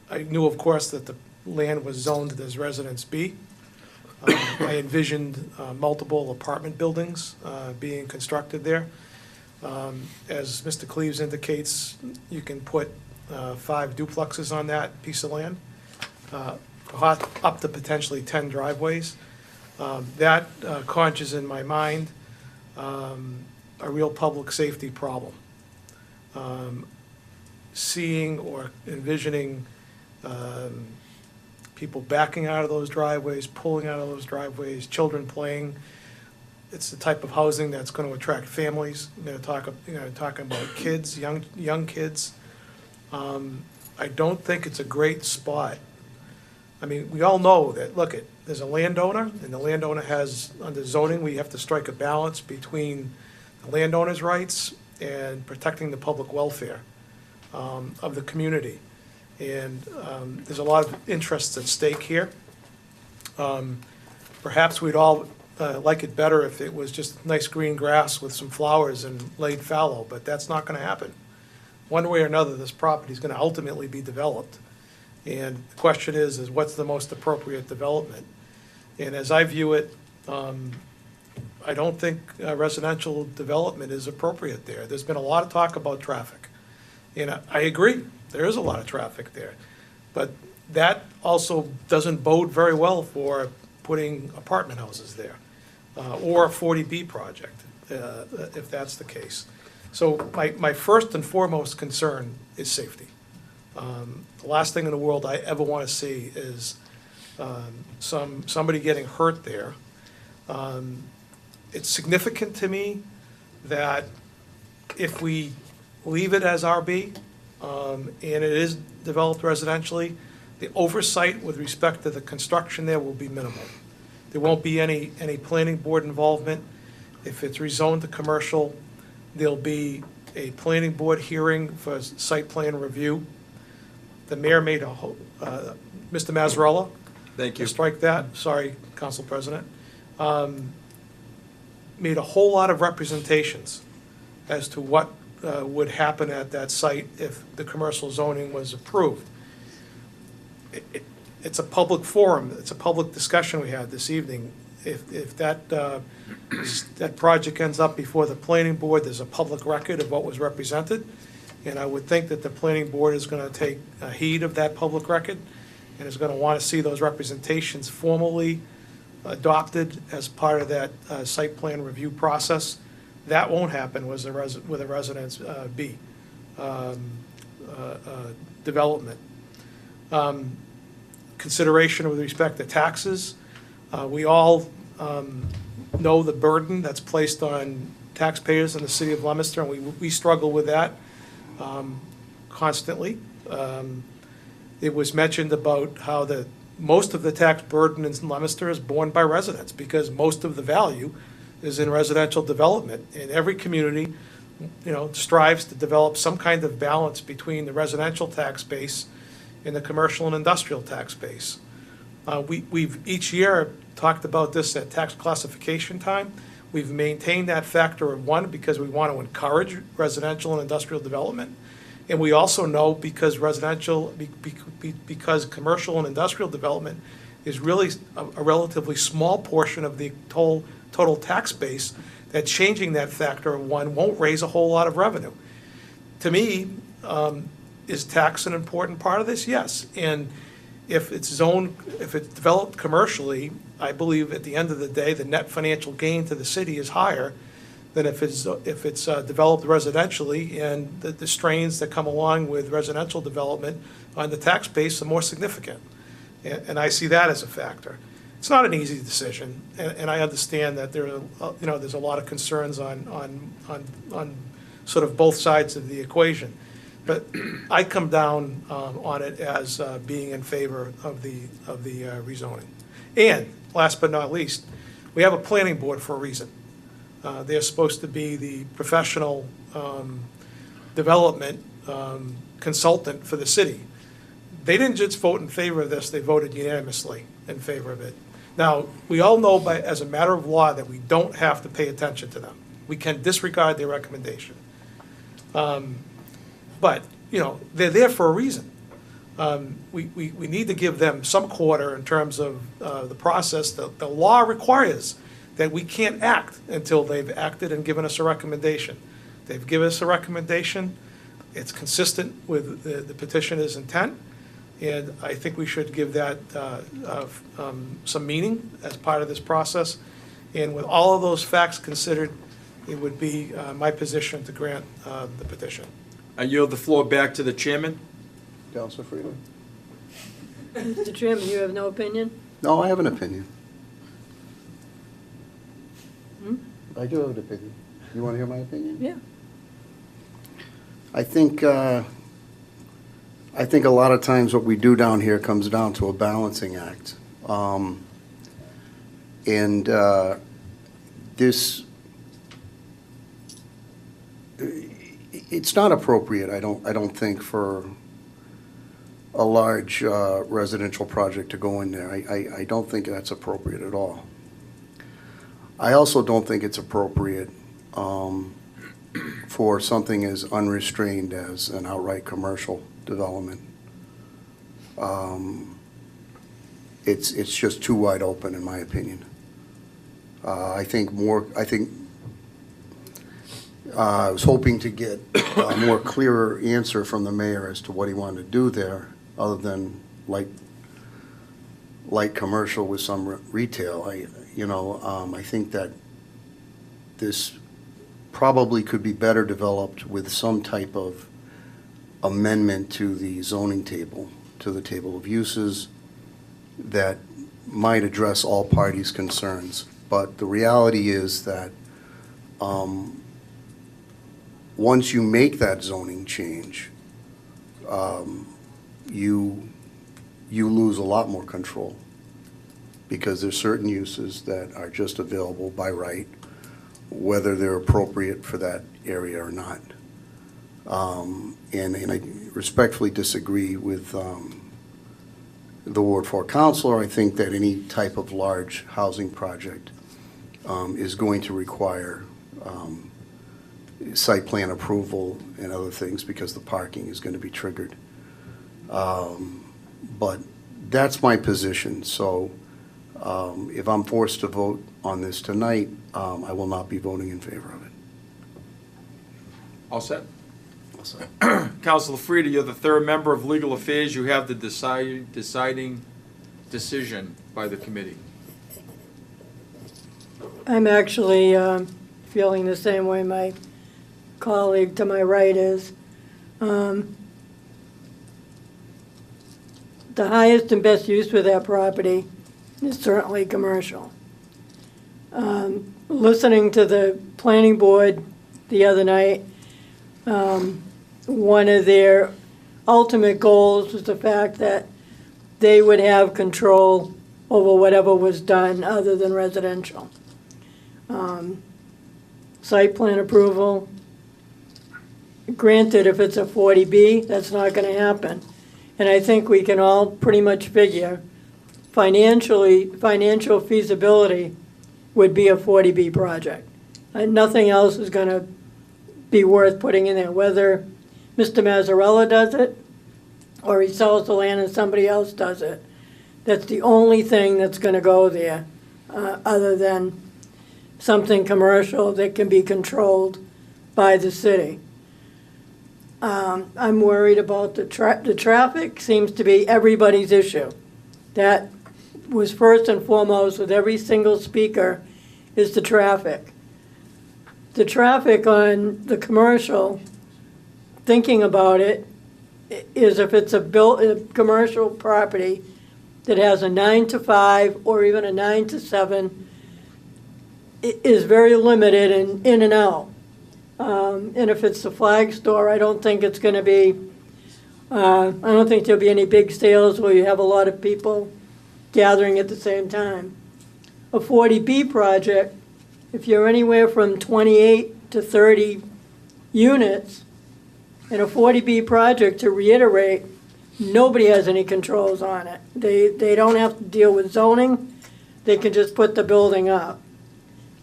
I knew, of course, that the land was zoned as Residence B. I envisioned multiple apartment buildings being constructed there. As Mr. Cleaves indicates, you can put 5 duplexes on that piece of land, up to potentially 10 driveways. That conjures in my mind a real public safety problem. Seeing or envisioning people backing out of those driveways, pulling out of those driveways, children playing. It's the type of housing that's going to attract families. Talking about kids, young kids. I don't think it's a great spot. I mean, we all know that, look, there's a landowner, and the landowner has, under zoning, we have to strike a balance between the landowner's rights and protecting the public welfare of the community. And there's a lot of interests at stake here. Perhaps we'd all like it better if it was just nice green grass with some flowers and laid fallow, but that's not going to happen. One way or another, this property is going to ultimately be developed. And the question is what's the most appropriate development? And as I view it, I don't think residential development is appropriate there. There's been a lot of talk about traffic. And I agree, there is a lot of traffic there. But that also doesn't bode very well for putting apartment houses there, or a 40B project, if that's the case. So my first and foremost concern is safety. The last thing in the world I ever want to see is somebody getting hurt there. It's significant to me that if we leave it as RB, and it is developed residentially, the oversight with respect to the construction there will be minimal. There won't be any planning board involvement. If it's rezoned to commercial, there'll be a planning board hearing for site plan review. The mayor made Mr. Mazzarella. Thank you. Strike that, sorry, Council President. Made a whole lot of representations as to what would happen at that site if the commercial zoning was approved. It's a public forum, it's a public discussion we had this evening. If that project ends up before the planning board, there's a public record of what was represented, and I would think that the planning board is going to take heed of that public record and is going to want to see those representations formally adopted as part of that site plan review process. That won't happen with a Residence B development. Consideration with respect to taxes. We all know the burden that's placed on taxpayers in the city of Leominster, and we struggle with that constantly. It was mentioned about how most of the tax burden in Leominster is borne by residents because most of the value is in residential development. And every community, strives to develop some kind of balance between the residential tax base and the commercial and industrial tax base. We've each year talked about this at tax classification time. We've maintained that factor of 1 because we want to encourage residential and industrial development. And we also know because because commercial and industrial development is really a relatively small portion of the total tax base, that changing that factor of 1 won't raise a whole lot of revenue. To me, is tax an important part of this? Yes. And if it's developed commercially, I believe at the end of the day, the net financial gain to the city is higher than if it's developed residentially, and the strains that come along with residential development on the tax base are more significant. And I see that as a factor. It's not an easy decision, and I understand that there's a lot of concerns on sort of both sides of the equation. But I come down on it as being in favor of the rezoning. And last but not least, we have a planning board for a reason. They're supposed to be the professional development consultant for the city. They didn't just vote in favor of this, they voted unanimously in favor of it. Now, we all know as a matter of law that we don't have to pay attention to them. We can disregard their recommendation. But, they're there for a reason. We need to give them some quarter in terms of the process. The law requires that we can't act until they've acted and given us a recommendation. They've given us a recommendation. It's consistent with the petitioner's intent, and I think we should give that some meaning as part of this process. And with all of those facts considered, it would be my position to grant the petition. I yield the floor back to the chairman. Councilor Freeman. Mr. Chairman, you have no opinion? No, I have an opinion. Hmm? I do have an opinion. You want to hear my opinion? Yeah. I think a lot of times what we do down here comes down to a balancing act. And this, it's not appropriate, I don't think, for a large residential project to go in there. I don't think that's appropriate at all. I also don't think it's appropriate for something as unrestrained as an outright commercial development. It's just too wide open, in my opinion. I was hoping to get a more clearer answer from the mayor as to what he wanted to do there, other than light commercial with some retail. I think that this probably could be better developed with some type of amendment to the zoning table, to the table of uses, that might address all parties' concerns. But the reality is that once you make that zoning change, you lose a lot more control, because there's certain uses that are just available by right, whether they're appropriate for that area or not. And I respectfully disagree with the Ward 4 councilor. I think that any type of large housing project is going to require site plan approval and other things, because the parking is going to be triggered. But that's my position. So if I'm forced to vote on this tonight, I will not be voting in favor of it. All set? Councilor Frida, you're the third member of Legal Affairs. You have the deciding decision by the committee. I'm actually feeling the same way my colleague to my right is. The highest and best use for that property is certainly commercial. Listening to the planning board the other night, one of their ultimate goals was the fact that they would have control over whatever was done other than residential. Site plan approval, granted, if it's a 40B, that's not going to happen. And I think we can all pretty much figure financial feasibility would be a 40B project. Nothing else is going to be worth putting in there, whether Mr. Mazzarella does it or he sells the land and somebody else does it. That's the only thing that's going to go there, other than something commercial that can be controlled by the city. I'm worried about the traffic. Seems to be everybody's issue. That was first and foremost with every single speaker, is the traffic. The traffic on the commercial, thinking about it, is if it's a commercial property that has a 9 to 5 or even a 9 to 7, it is very limited in and out. And if it's the flag store, I don't think it's going to be, I don't think there'll be any big sales where you have a lot of people gathering at the same time. A 40B project, if you're anywhere from 28 to 30 units, in a 40B project, to reiterate, nobody has any controls on it. They don't have to deal with zoning. They can just put the building up.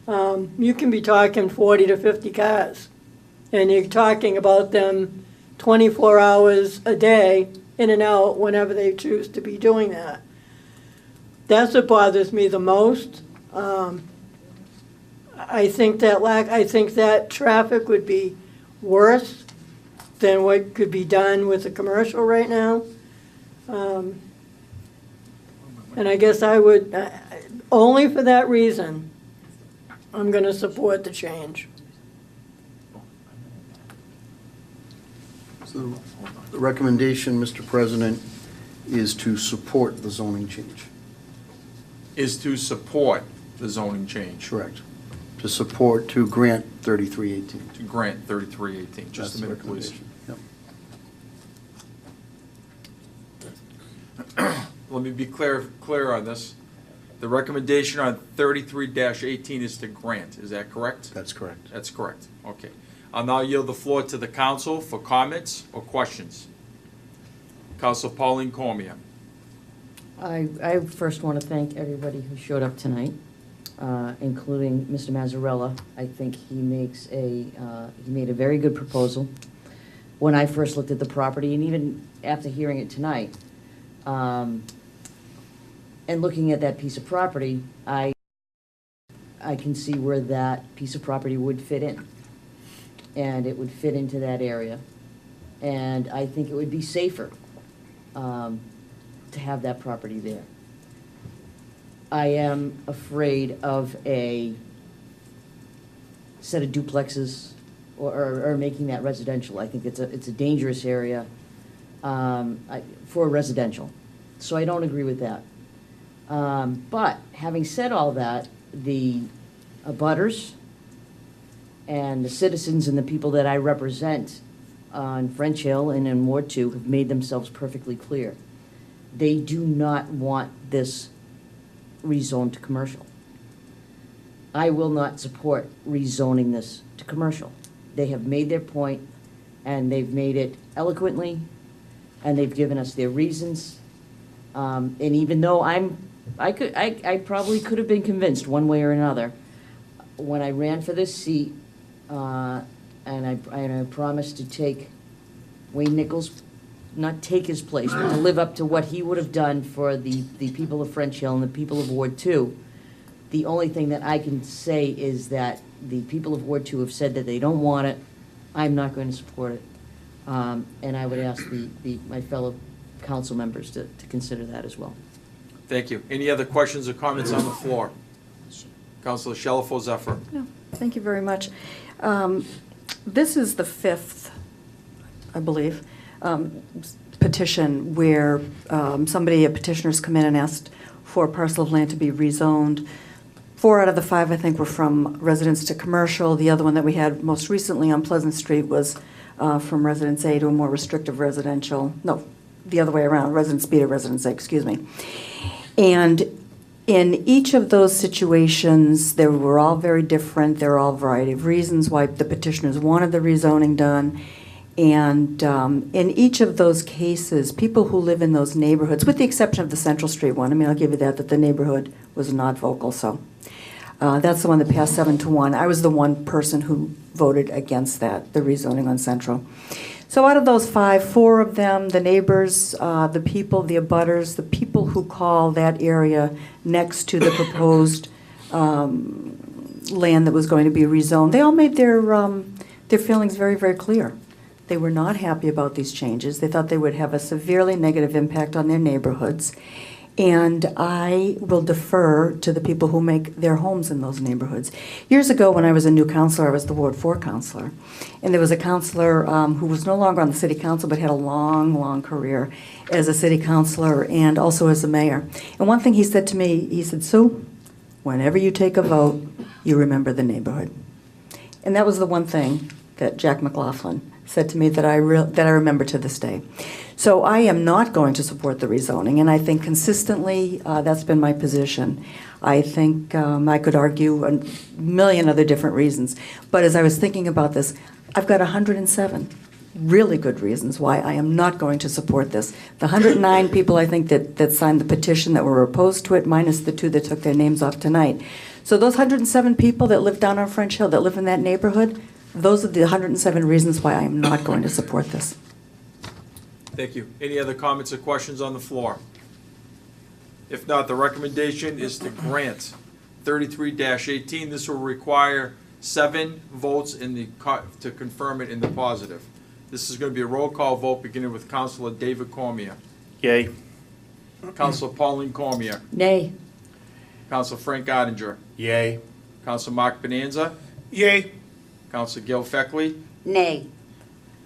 You can be talking 40 to 50 cars, and you're talking about them 24 hours a day, in and out, whenever they choose to be doing that. That's what bothers me the most. I think that traffic would be worse than what could be done with the commercial right now. And I guess I would, only for that reason, I'm going to support the change. So the recommendation, Mr. President, is to support the zoning change. Is to support the zoning change, Correct. To support, to grant 3318. to grant 3318. Just a minute, please. Yep. Let me be clear on this. The recommendation on 33-18 is to grant, is that correct? That's correct. That's correct, okay. I'll now yield the floor to the council for comments or questions. Council Pauline Cormier. I first want to thank everybody who showed up tonight, including Mr. Mazzarella. I think he made a very good proposal. When I first looked at the property, and even after hearing it tonight, and looking at that piece of property, I can see where that piece of property would fit in. And it would fit into that area. And I think it would be safer to have that property there. I am afraid of a set of duplexes or making that residential. I think it's a dangerous area for residential. So I don't agree with that. But having said all that, the abutters and the citizens and the people that I represent on French Hill and in Ward 2 have made themselves perfectly clear. They do not want this rezoned to commercial. I will not support rezoning this to commercial. They have made their point, and they've made it eloquently, and they've given us their reasons. And even though I probably could have been convinced one way or another, when I ran for this seat, and I promised to take Wayne Nichols, not take his place, but to live up to what he would have done for the people of French Hill and the people of Ward 2. The only thing that I can say is that the people of Ward 2 have said that they don't want it. I'm not going to support it. And I would ask my fellow council members to consider that as well. Thank you. Any other questions or comments on the floor? Councilor Shalfo Zephyr. No, thank you very much. This is the fifth, I believe, petition where a petitioner's come in and asked for a parcel of land to be rezoned. 4 out of the 5, I think, were from residence to commercial. The other one that we had most recently on Pleasant Street was from Residence A to a more restrictive residential. No, the other way around, Residence B to Residence A, excuse me. And in each of those situations, they were all very different. There are all a variety of reasons why the petitioners wanted the rezoning done. And in each of those cases, people who live in those neighborhoods, with the exception of the Central Street one, I mean, I'll give you that the neighborhood was not vocal, so. That's the one that passed 7-1. I was the one person who voted against that, the rezoning on Central. So out of those 5, 4 of them, the neighbors, the people, the abutters, the people who call that area next to the proposed land that was going to be rezoned, they all made their feelings very, very clear. They were not happy about these changes. They thought they would have a severely negative impact on their neighborhoods. And I will defer to the people who make their homes in those neighborhoods. Years ago, when I was a new councilor, I was the Ward 4 councilor. And there was a councilor who was no longer on the city council, but had a long, long career as a city councilor and also as a mayor. And one thing he said to me, he said, "Sue, whenever you take a vote, you remember the neighborhood." And that was the one thing that Jack McLaughlin said to me that I remember to this day. So I am not going to support the rezoning, and I think consistently that's been my position. I think I could argue a million other different reasons, but as I was thinking about this, I've got 107 really good reasons why I am not going to support this. The 109 people, I think, that signed the petition that were opposed to it, minus the 2 that took their names off tonight. So those 107 people that live down on French Hill, that live in that neighborhood, those are the 107 reasons why I am not going to support this. Thank you. Any other comments or questions on the floor? If not, the recommendation is to grant 33-18. This will require 7 votes to confirm it in the positive. This is going to be a roll call vote beginning with Councilor David Cormier. Yay. Councilor Pauline Cormier. Nay. Councilor Frank Ottinger. Yay. Councilor Mark Bonanza. Yay. Councilor Gil Feckley. Nay.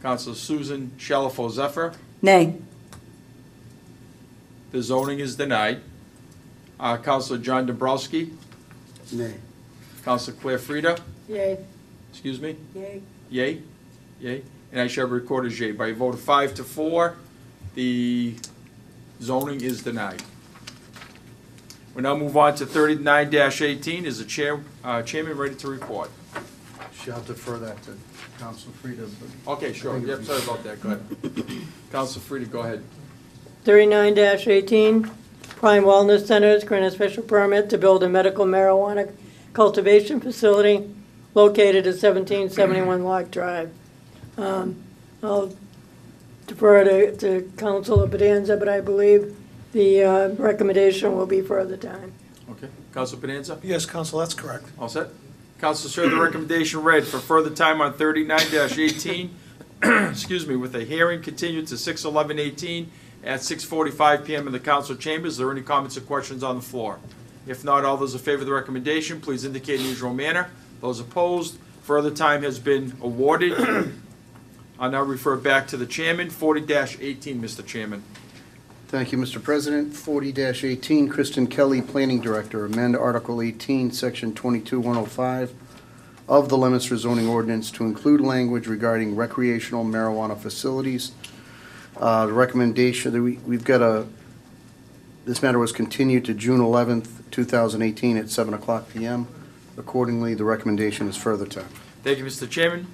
Councilor Susan Shalfo Zephyr. Nay. The zoning is denied. Counselor John Dombrowski, Nay. Counselor Claire Frida, Yay. excuse me, Yay. yay, yay, and I shall record as yay. By a vote of 5-4, the zoning is denied. We now move on to 39-18. Is the chairman ready to report? Shall defer that to Council Frida. but- Okay, sure. Yep, sorry about that. Go ahead. Counselor Frida, go ahead. 39-18, Prime Wellness Centers grant a special permit to build a medical marijuana cultivation facility located at 1771 Lock Drive. I'll defer to Councilor Bedanza, but I believe the recommendation will be further time. Okay. Counselor Bonanza? Yes, Counsel, that's correct. All set? Council, sir, the recommendation read for further time on 39-18, excuse me, with a hearing continued to 6/11/18 at 6:45 PM in the council chambers. Is there any comments or questions on the floor? If not, all those in favor of the recommendation, please indicate in the usual manner. Those opposed, further time has been awarded. I'll now refer back to the chairman. 40-18, Mr. Chairman. Thank you, Mr. President. 40-18, Kristen Kelly, Planning Director, amend Article 18, Section 22105 of the Leominster zoning ordinance to include language regarding recreational marijuana facilities. The recommendation, that we've got this matter was continued to June 11th, 2018 at 7 o'clock PM. Accordingly, the recommendation is further time. Thank you, Mr. Chairman.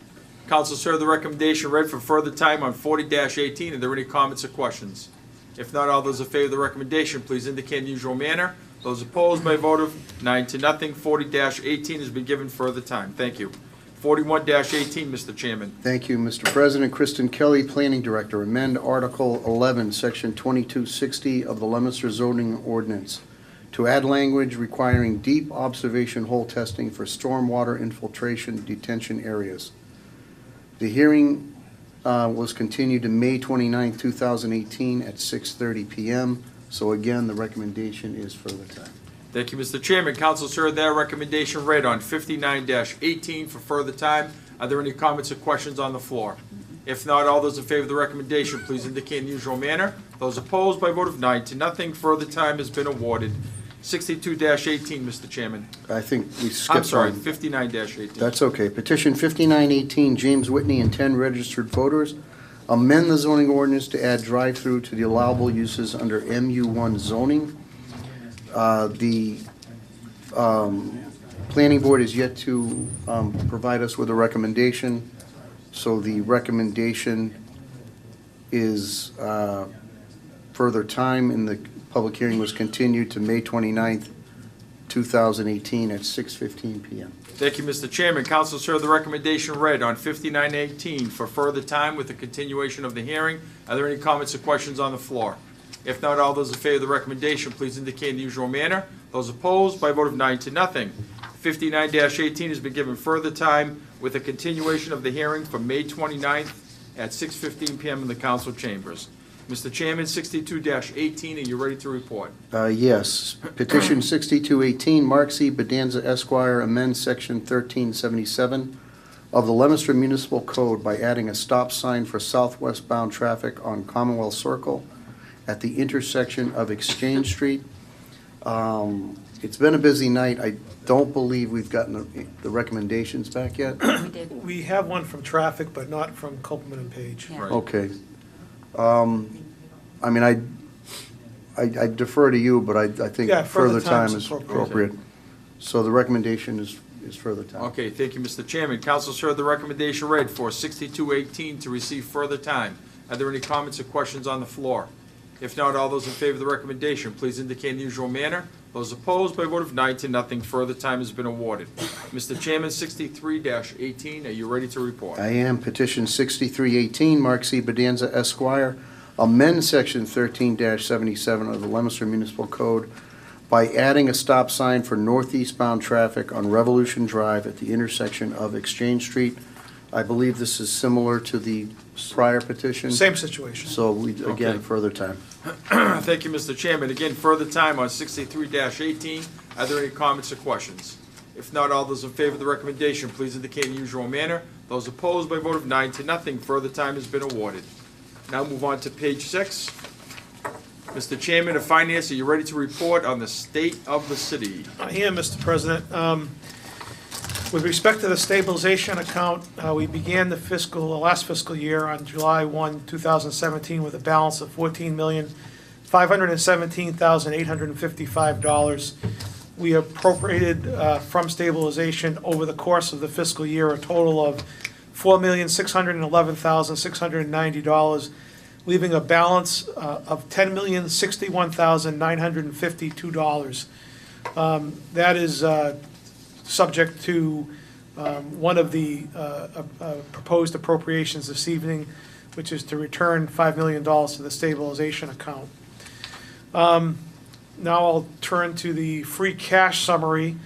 Council, sir, the recommendation read for further time on 40-18. Are there any comments or questions? If not, all those in favor of the recommendation, please indicate in the usual manner. Those opposed by a vote of 9-0. 40-18 has been given further time. Thank you. 41-18, Mr. Chairman. Thank you, Mr. President. Kristen Kelly, Planning Director, amend Article 11, Section 2260 of the Leominster zoning ordinance to add language requiring deep observation hole testing for stormwater infiltration detention areas. The hearing was continued to May 29, 2018 at 6:30 PM. So again, the recommendation is further time. Thank you, Mr. Chairman. Council, sir, that recommendation read on 59-18 for further time. Are there any comments or questions on the floor? If not, all those in favor of the recommendation, please indicate in the usual manner. Those opposed by a vote of 9-0, further time has been awarded. 62-18, Mr. Chairman. I think we skipped I'm sorry, on- 59-18. That's okay. Petition 5918, James Whitney and 10 registered voters. Amend the zoning ordinance to add drive-through to the allowable uses under MU1 zoning. The planning board is yet to provide us with a recommendation, so the recommendation is further time, and the public hearing was continued to May 29th, 2018 at 6:15 PM. Thank you, Mr. Chairman. Council, sir, the recommendation read on 59-18 for further time with the continuation of the hearing. Are there any comments or questions on the floor? If not, all those in favor of the recommendation, please indicate in the usual manner. Those opposed, by a vote of 9-0. 59-18 has been given further time with a continuation of the hearing for May 29th at 6:15 PM in the council chambers. Mr. Chairman, 62-18, are you ready to report? Yes. Petition 6218, Mark C. Bedanza Esquire, amend Section 1377 of the Leominster Municipal Code by adding a stop sign for southwestbound traffic on Commonwealth Circle at the intersection of Exchange Street. It's been a busy night. I don't believe we've gotten the recommendations back yet. We did. We have one from traffic, but not from Copeland and Page. Yeah. Right. Okay. I mean, I defer to you, but I think Yeah, further further time time is is appropriate. appropriate. So the recommendation is further time. Okay, thank you, Mr. Chairman. Council, sir, the recommendation read for 62-18 to receive further time. Are there any comments or questions on the floor? If not, all those in favor of the recommendation, please indicate in the usual manner. Those opposed, by a vote of 9-0, further time has been awarded. Mr. Chairman, 63-18, are you ready to report? I am. Petition 6318, Mark C. Bedanza Esquire, amend Section 13-77 of the Leominster Municipal Code by adding a stop sign for northeastbound traffic on Revolution Drive at the intersection of Exchange Street. I believe this is similar to the prior petition. Same situation. So we, Okay. again, further time. Thank you, Mr. Chairman. Again, further time on 63-18. Are there any comments or questions? If not, all those in favor of the recommendation, please indicate in the usual manner. Those opposed, by a vote of 9-0, further time has been awarded. Now move on to page 6. Mr. Chairman of Finance, are you ready to report on the state of the city? I am, Mr. President. With respect to the stabilization account, we began the last fiscal year on July 1, 2017, with a balance of $14,517,855. We appropriated from stabilization over the course of the fiscal year a total of $4,611,690, leaving a balance of $10,061,952. That is subject to one of the proposed appropriations this evening, which is to return $5 million to the stabilization account. Now I'll turn to the free cash summary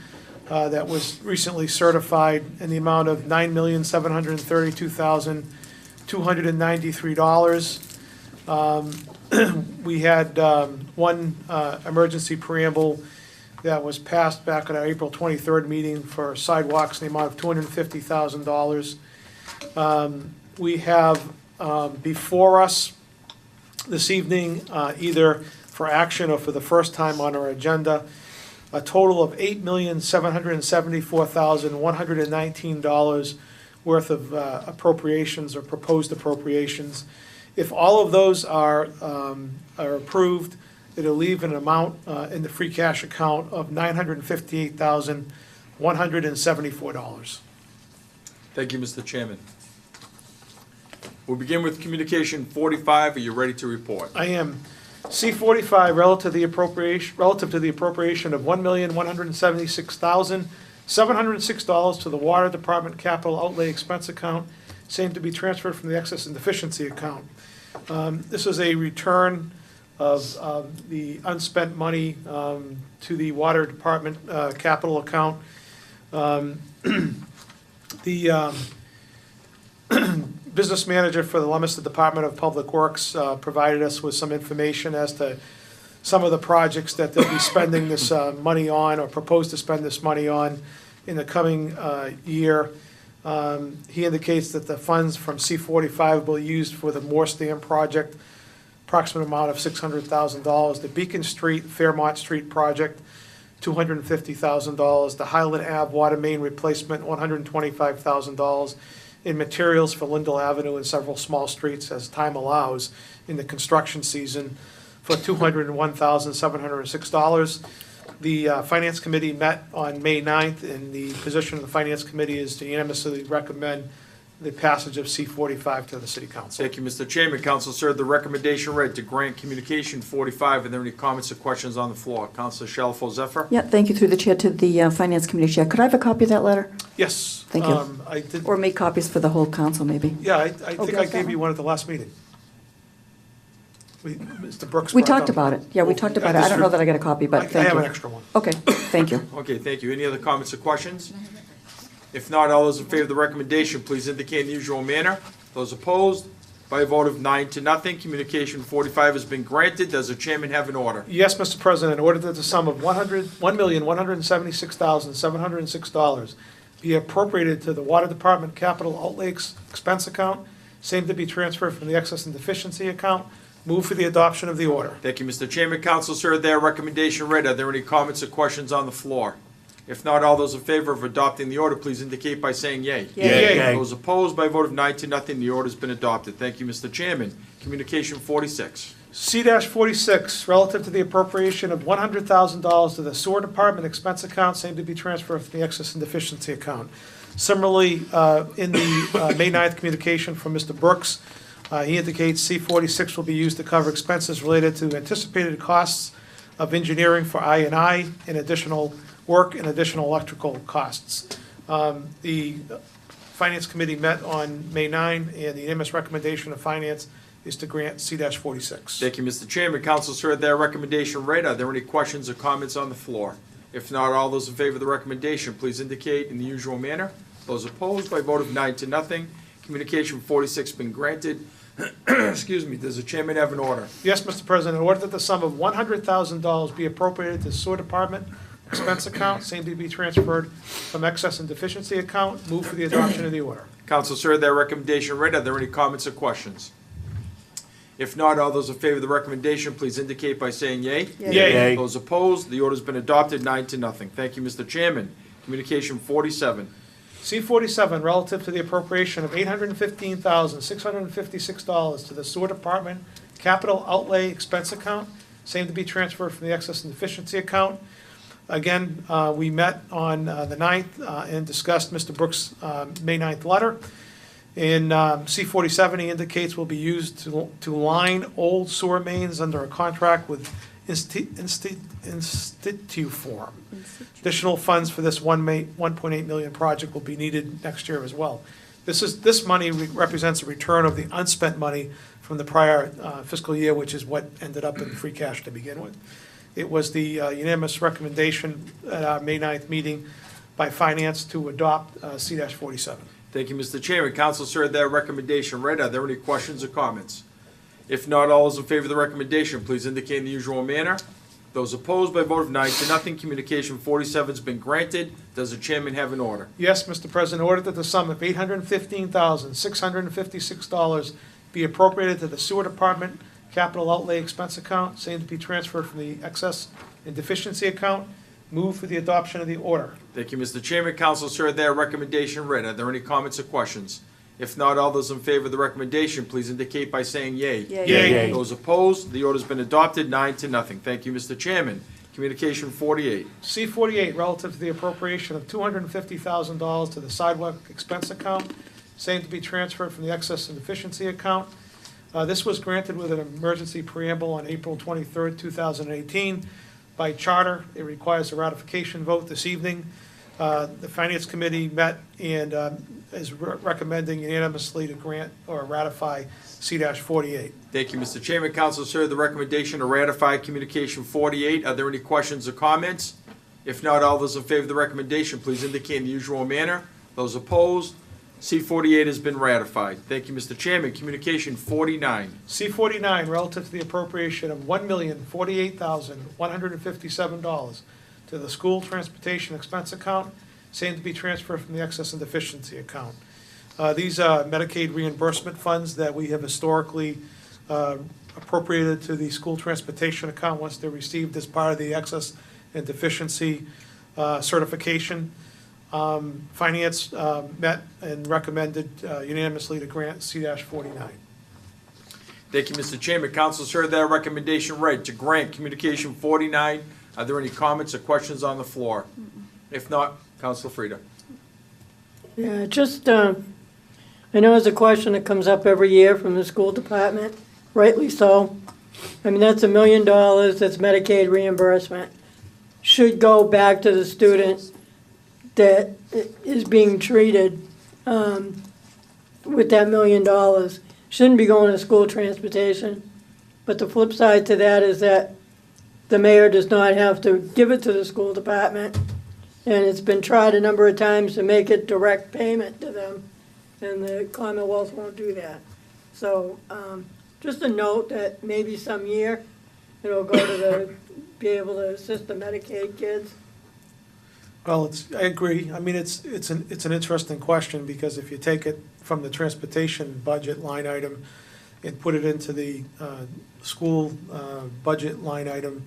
that was recently certified in the amount of $9,732,293. We had one emergency preamble that was passed back at our April 23rd meeting for sidewalks in the amount of $250,000. We have before us this evening, either for action or for the first time on our agenda, a total of $8,774,119 worth of appropriations or proposed appropriations. If all of those are approved, it'll leave an amount in the free cash account of $958,174. Thank you, Mr. Chairman. We'll begin with Communication 45. Are you ready to report? I am. C-45, relative to the appropriation of $1,176,706 to the Water Department Capital Outlay Expense Account, same to be transferred from the Excess and Deficiency Account. This is a return of the unspent money to the Water Department Capital Account. The business manager for the Leominster Department of Public Works provided us with some information as to some of the projects that they'll be spending this money on, or propose to spend this money on in the coming year. He indicates that the funds from C-45 will be used for the Morse Dam project, approximate amount of $600,000. The Beacon Street, Fairmont Street project, $250,000. The Highland Ave water main replacement, $125,000. In materials for Lindell Avenue and several small streets as time allows in the construction season for $201,706. The Finance Committee met on May 9th, and the position of the Finance Committee is to unanimously recommend the passage of C-45 to the City Council. Thank you, Mr. Chairman. Council, sir, the recommendation read to grant Communication 45. Are there any comments or questions on the floor? Councilor Shalfo Zephyr? Yeah, thank you through the chair to the Finance Committee Chair. Could I have a copy of that letter? Yes. Thank you. I did, Or make copies for the whole council, maybe? yeah, I think Okay. I gave you one at the last meeting. Mr. Brooks. We brought talked up- about it. Yeah, we talked about it. I don't know that I got a copy, I but thank you. have an extra one. Okay, thank you. Okay, thank you. Any other comments or questions? If not, all those in favor of the recommendation, please indicate in the usual manner. Those opposed, by a vote of 9-0, Communication 45 has been granted. Does the chairman have an order? Yes, Mr. President, in order that the sum of $1,176,706 be appropriated to the Water Department Capital Outlay Expense Account, same to be transferred from the Excess and Deficiency Account. Move for the adoption of the order. Thank you, Mr. Chairman. Council, sir, their recommendation read. Are there any comments or questions on the floor? If not, all those in favor of adopting the order, please indicate by saying yea. Yea. Yay. Those opposed, by a vote of 9-0, the order's been adopted. Thank you, Mr. Chairman. Communication 46. C-46, relative to the appropriation of $100,000 to the Sewer Department Expense Account, same to be transferred from the Excess and Deficiency Account. Similarly, in the May 9th communication from Mr. Brooks, he indicates C-46 will be used to cover expenses related to anticipated costs of engineering for I&I and additional work and additional electrical costs. The Finance Committee met on May 9, and the unanimous recommendation of Finance is to grant C-46. Thank you, Mr. Chairman. Council, sir, their recommendation read. Are there any questions or comments on the floor? If not, all those in favor of the recommendation, please indicate in the usual manner. Those opposed, by a vote of 9-0, Communication 46 been granted. Excuse me, does the chairman have an order? Yes, Mr. President, in order that the sum of $100,000 be appropriated to the Sewer Department Expense Account, same to be transferred from Excess and Deficiency Account, move for the adoption of the order. Council, sir, their recommendation read. Are there any comments or questions? If not, all those in favor of the recommendation, please indicate by saying yea. Yea. Those opposed, the order's been adopted 9-0. Thank you, Mr. Chairman. Communication 47. C-47, relative to the appropriation of $815,656 to the Sewer Department Capital Outlay Expense Account, same to be transferred from the Excess and Deficiency Account. Again, we met on the 9th and discussed Mr. Brooks' May 9th letter. In C-47, he indicates will be used to line old sewer mains under a contract with Instituform. Additional funds for this $1.8 million project will be needed next year as well. This money represents a return of the unspent money from the prior fiscal year, which is what ended up in free cash to begin with. It was the unanimous recommendation at our May 9th meeting by Finance to adopt C-47. Thank you, Mr. Chairman. Council heard that recommendation read. Are there any questions or comments? If not, all those in favor of the recommendation, please indicate in the usual manner. Those opposed by a vote of 9-0, Communication 47 has been granted. Does the chairman have an order? Yes, Mr. President, order that the sum of $815,656 be appropriated to the Sewer Department Capital Outlay Expense Account, same to be transferred from the Excess and Deficiency Account. Move for the adoption of the order. Thank you, Mr. Chairman. Council heard that recommendation read. Are there any comments or questions? If not, all those in favor of the recommendation, please indicate by saying yea. Yea. Those opposed, the order's been adopted 9-0. Thank you, Mr. Chairman. Communication 48. C-48, relative to the appropriation of $250,000 to the Sidewalk Expense Account, same to be transferred from the Excess and Deficiency Account. This was granted with an emergency preamble on April 23rd, 2018. By charter, it requires a ratification vote this evening. The Finance Committee met and is recommending unanimously to grant or ratify C-48. Thank you, Mr. Chairman. Council heard the recommendation to ratify Communication 48. Are there any questions or comments? If not, all those in favor of the recommendation, please indicate in the usual manner. Those opposed, C-48 has been ratified. Thank you, Mr. Chairman. Communication 49. C-49, relative to the appropriation of $1,048,157 to the School Transportation Expense Account, same to be transferred from the Excess and Deficiency Account. These are Medicaid reimbursement funds that we have historically appropriated to the School Transportation Account once they're received as part of the Excess and Deficiency certification. Finance met and recommended unanimously to grant C-49. Thank you, Mr. Chairman. Council heard that recommendation read to grant Communication 49. Are there any comments or questions on the floor? If not, Councilor Frida. Yeah, just, I know it's a question that comes up every year from the school department, rightly so. I mean, that's $1 million, that's Medicaid reimbursement. Should go back to the student that is being treated with that $1 million. Shouldn't be going to school transportation. But the flip side to that is that the mayor does not have to give it to the school department. And it's been tried a number of times to make it direct payment to them, and the Commonwealth won't do that. So just a note that maybe some year it'll go to the, be able to assist the Medicaid kids. Well, I agree. I mean, it's an interesting question, because if you take it from the transportation budget line item and put it into the school budget line item,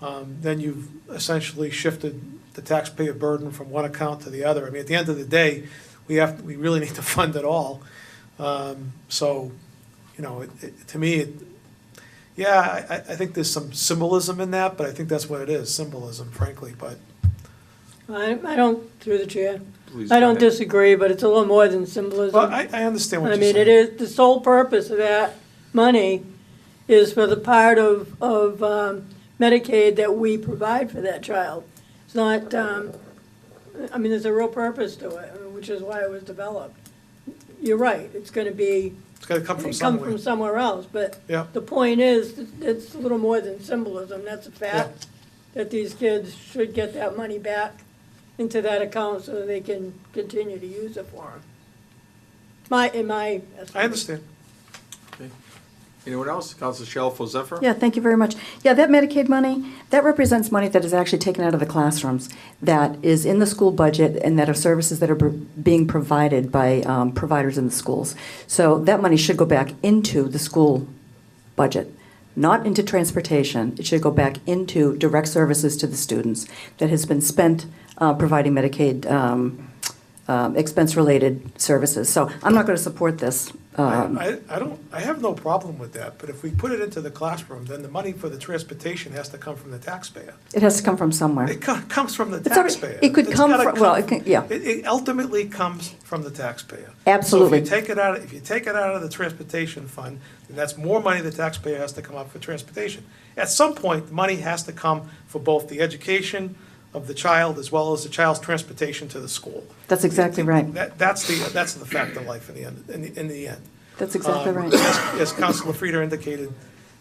then you've essentially shifted the taxpayer burden from one account to the other. I mean, at the end of the day, we really need to fund it all. So, you know, to me, yeah, I think there's some symbolism in that, but I think that's what it is, symbolism, frankly, but. I don't, through the chair, Please I go don't ahead. disagree, but it's a little more than symbolism. Well, I understand what I you're mean, saying. it is, the sole purpose of that money is for the part of Medicaid that we provide for that child. It's not, I mean, there's a real purpose to it, which is why it was developed. You're right, it's gonna be, It's gotta come from come somewhere. from somewhere else, but Yeah. the point is, it's a little more than symbolism, that's a fact, that these kids should get that money back into that account so that they can continue to use it for them. In my estimate. I understand. Anyone else? Councilor Shalfo Zephyr? Yeah, thank you very much. Yeah, that Medicaid money, that represents money that is actually taken out of the classrooms, that is in the school budget, and that are services that are being provided by providers in the schools. So that money should go back into the school budget, not into transportation. It should go back into direct services to the students that has been spent providing Medicaid expense-related services. So I'm not going to support this. I have no problem with that, but if we put it into the classroom, then the money for the transportation has to come from the taxpayer. It has to come from somewhere. It comes from the It's already- taxpayer. it could It's come gotta from- well, it can- yeah. It ultimately comes from the taxpayer. Absolutely. So if you take it out of the transportation fund, then that's more money the taxpayer has to come up for transportation. At some point, the money has to come for both the education of the child as well as the child's transportation to the school. That's exactly right. That's the fact of life in the end. That's exactly right. As Councilor Frieder indicated,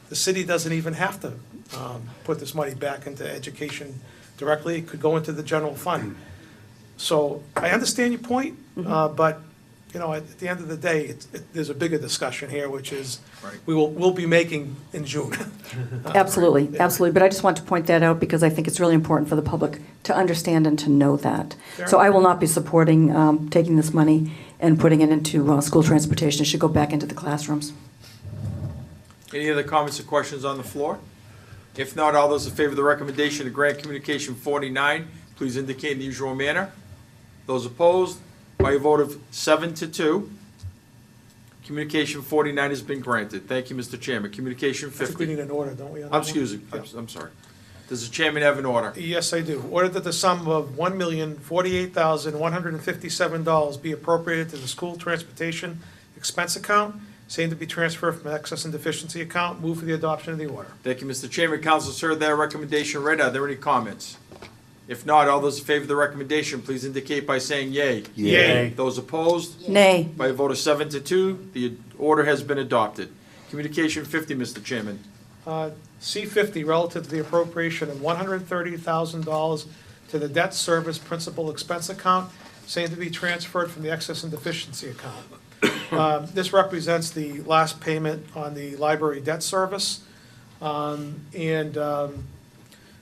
the city doesn't even have to put this money back into education directly. It could go into the general fund. So I understand your point, but, at the end of the day, there's a bigger discussion here, which is we'll be making in June. Absolutely, absolutely. But I just want to point that out because I think it's really important for the public to understand and to know that. So I will not be supporting taking this money and putting it into school transportation. It should go back into the classrooms. Any other comments or questions on the floor? If not, all those in favor of the recommendation to grant Communication 49, please indicate in the usual manner. Those opposed, by a vote of 7-2, Communication 49 has been granted. Thank you, Mr. Chairman. Communication I think we 50. need an order, don't we? on that one? Excuse me, Yeah. I'm sorry. Does the chairman have an order? Yes, I do. Order that the sum of $1,048,157 be appropriated to the school transportation expense account, same to be transferred from excess and deficiency account. Move for the adoption of the order. Thank you, Mr. Chairman. Council heard that recommendation read. Are there any comments? If not, all those in favor of the recommendation, please indicate by saying yea. Yea. Those opposed? Nay. By a vote of 7-2, the order has been adopted. Communication 50, Mr. Chairman. C-50, relative to the appropriation of $130,000 to the debt service principal expense account, same to be transferred from the excess and deficiency account. This represents the last payment on the library debt service.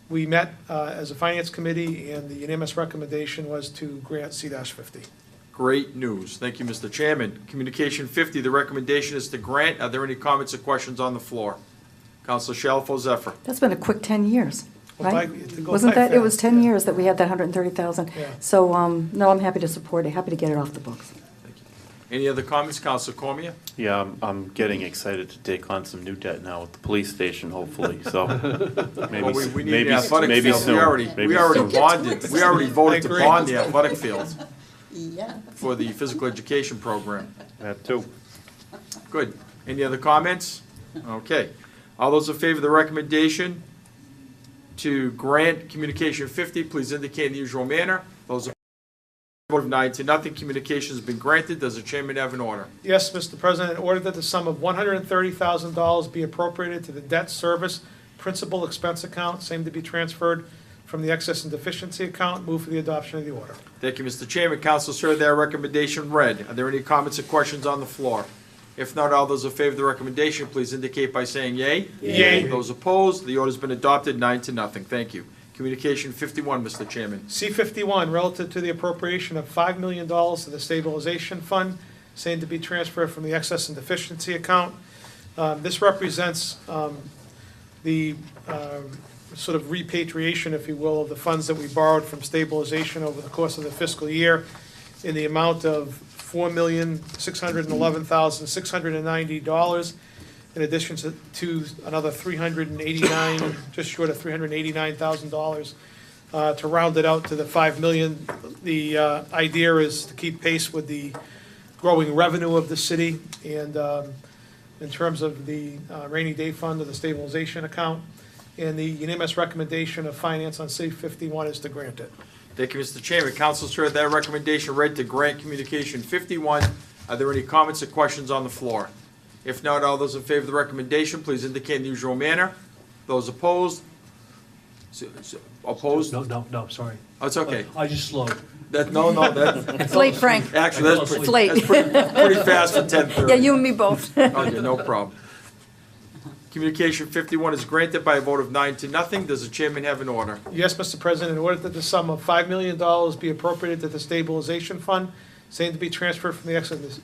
We met as a finance committee, and the unanimous recommendation was to grant C-50. Great news. Thank you, Mr. Chairman. Communication 50, the recommendation is to grant. Are there any comments or questions on the floor? Councilor Shalfo Zephyr. That's been a quick 10 years, Well, right? it goes Wasn't by that, it was fast, 10 yeah. years that we had that 130,000? Yeah. So, no, I'm happy to support it, happy to get it off the books. Any other comments, Councilor Cormier? Yeah, I'm getting excited to take on some new debt now at the police station, hopefully, so maybe, Well, we need maybe, the athletic maybe field. soon. We already Maybe soon. bonded, we already voted to I agree. bond the athletic field Yeah. for the physical education program. That too. Good. Any other comments? Okay. All those in favor of the recommendation to grant Communication 50, please indicate in the usual manner. Those opposed, vote of 9-0, communication has been granted. Does the chairman have an order? Yes, Mr. President, order that the sum of $130,000 be appropriated to the debt service principal expense account, same to be transferred from the excess and deficiency account. Move for the adoption of the order. Thank you, Mr. Chairman. Council heard that recommendation read. Are there any comments or questions on the floor? If not, all those in favor of the recommendation, please indicate by saying yea. Yea. Those opposed, the order's been adopted 9-0. Thank you. Communication 51, Mr. Chairman. C-51, relative to the appropriation of $5 million to the stabilization fund, same to be transferred from the excess and deficiency account. This represents the sort of repatriation, if you will, of the funds that we borrowed from stabilization over the course of the fiscal year in the amount of $4,611,690, in addition to another $389, just short of $389,000, to round it out to the $5 million. The idea is to keep pace with the growing revenue of the city, and in terms of the rainy day fund or the stabilization account. And the unanimous recommendation of finance on C-51 is to grant it. Thank you, Mr. Chairman. Council's heard that recommendation read to grant Communication 51. Are there any comments or questions on the floor? If not, all those in favor of the recommendation, please indicate in the usual manner. Those opposed? Opposed? No, sorry. Oh, it's okay. I just slowed. No, that, It's late, Frank. actually, that's It's late. pretty fast for 10:30. Yeah, you and me both. Okay, no problem. Communication 51 is granted by a vote of 9-0. Does the chairman have an order? Yes, Mr. President, in order that the sum of $5 million be appropriated to the stabilization fund, same to be transferred from the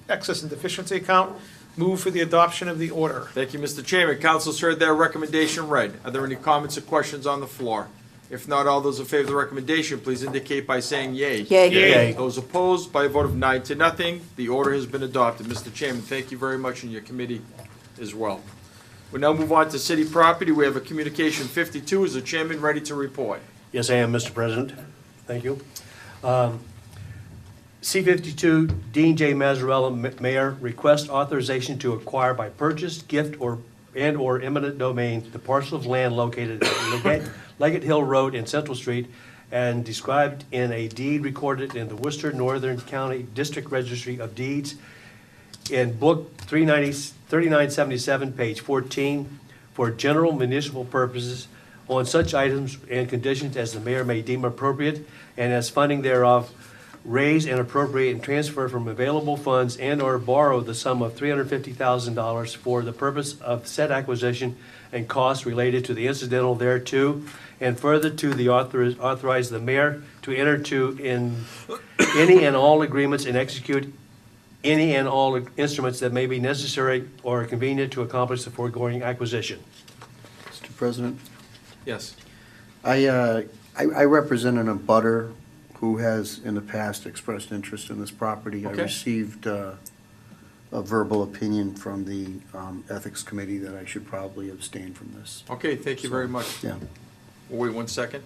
excess and deficiency account. Move for the adoption of the order. Thank you, Mr. Chairman. Council's heard their recommendation read. Are there any comments or questions on the floor? If not, all those in favor of the recommendation, please indicate by saying yea. Yay. Yay. Those opposed, by a vote of 9-0, the order has been adopted. Mr. Chairman, thank you very much, and your committee as well. We now move on to city property. We have a communication 52. Is the chairman ready to report? Yes, I am, Mr. President. Thank you. C-52, Dean J. Mazzarella, Mayor, request authorization to acquire by purchase, gift, and/or eminent domain the parcel of land located at Leggett Hill Road and Central Street and described in a deed recorded in the Worcester Northern County District Registry of Deeds in Book 3977, page 14, for general municipal purposes on such items and conditions as the mayor may deem appropriate, and as funding thereof, raise and appropriate and transfer from available funds and/or borrow the sum of $350,000 for the purpose of said acquisition and costs related to the incidental thereto, and further to the authorize the mayor to enter to in any and all agreements and execute any and all instruments that may be necessary or convenient to accomplish the foregoing acquisition. Mr. President, Yes. I represent an abutter who has in the past expressed interest in this property. Okay. I received a verbal opinion from the Ethics Committee that I should probably abstain from this. Okay, thank you very much. Yeah. We'll wait 1 second.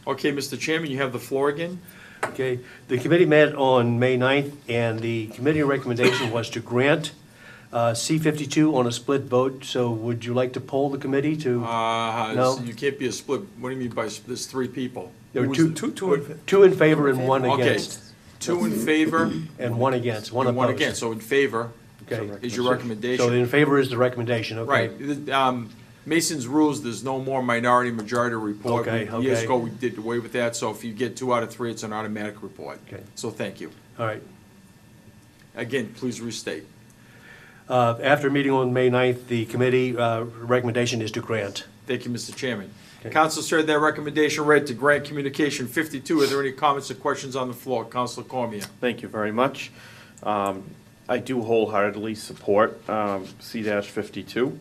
Okay, Mr. Chairman, you have the floor again. Okay, the committee met on May 9th, and the committee recommendation was to grant C-52 on a split vote. So would you like to poll the committee to? No. You can't be a split. What do you mean by, there's 3 people? There were Who was two in favor and one Okay, against. 2 in favor And one against, one and opposed. 1 against. So in favor Okay. is your So recommendation. in favor is the recommendation, okay? Right. Mason's rules, there's no more minority majority report. Okay, Years okay. ago, we did away with that, so if you get 2 out of 3, it's an automatic report. Okay. So thank you. All right. Again, please restate. After meeting on May 9th, the committee recommendation is to grant. Thank you, Mr. Chairman. Okay. Council's heard that recommendation read to grant communication 52. Are there any comments or questions on the floor? Councilor Cormier. Thank you very much. I do wholeheartedly support C-52.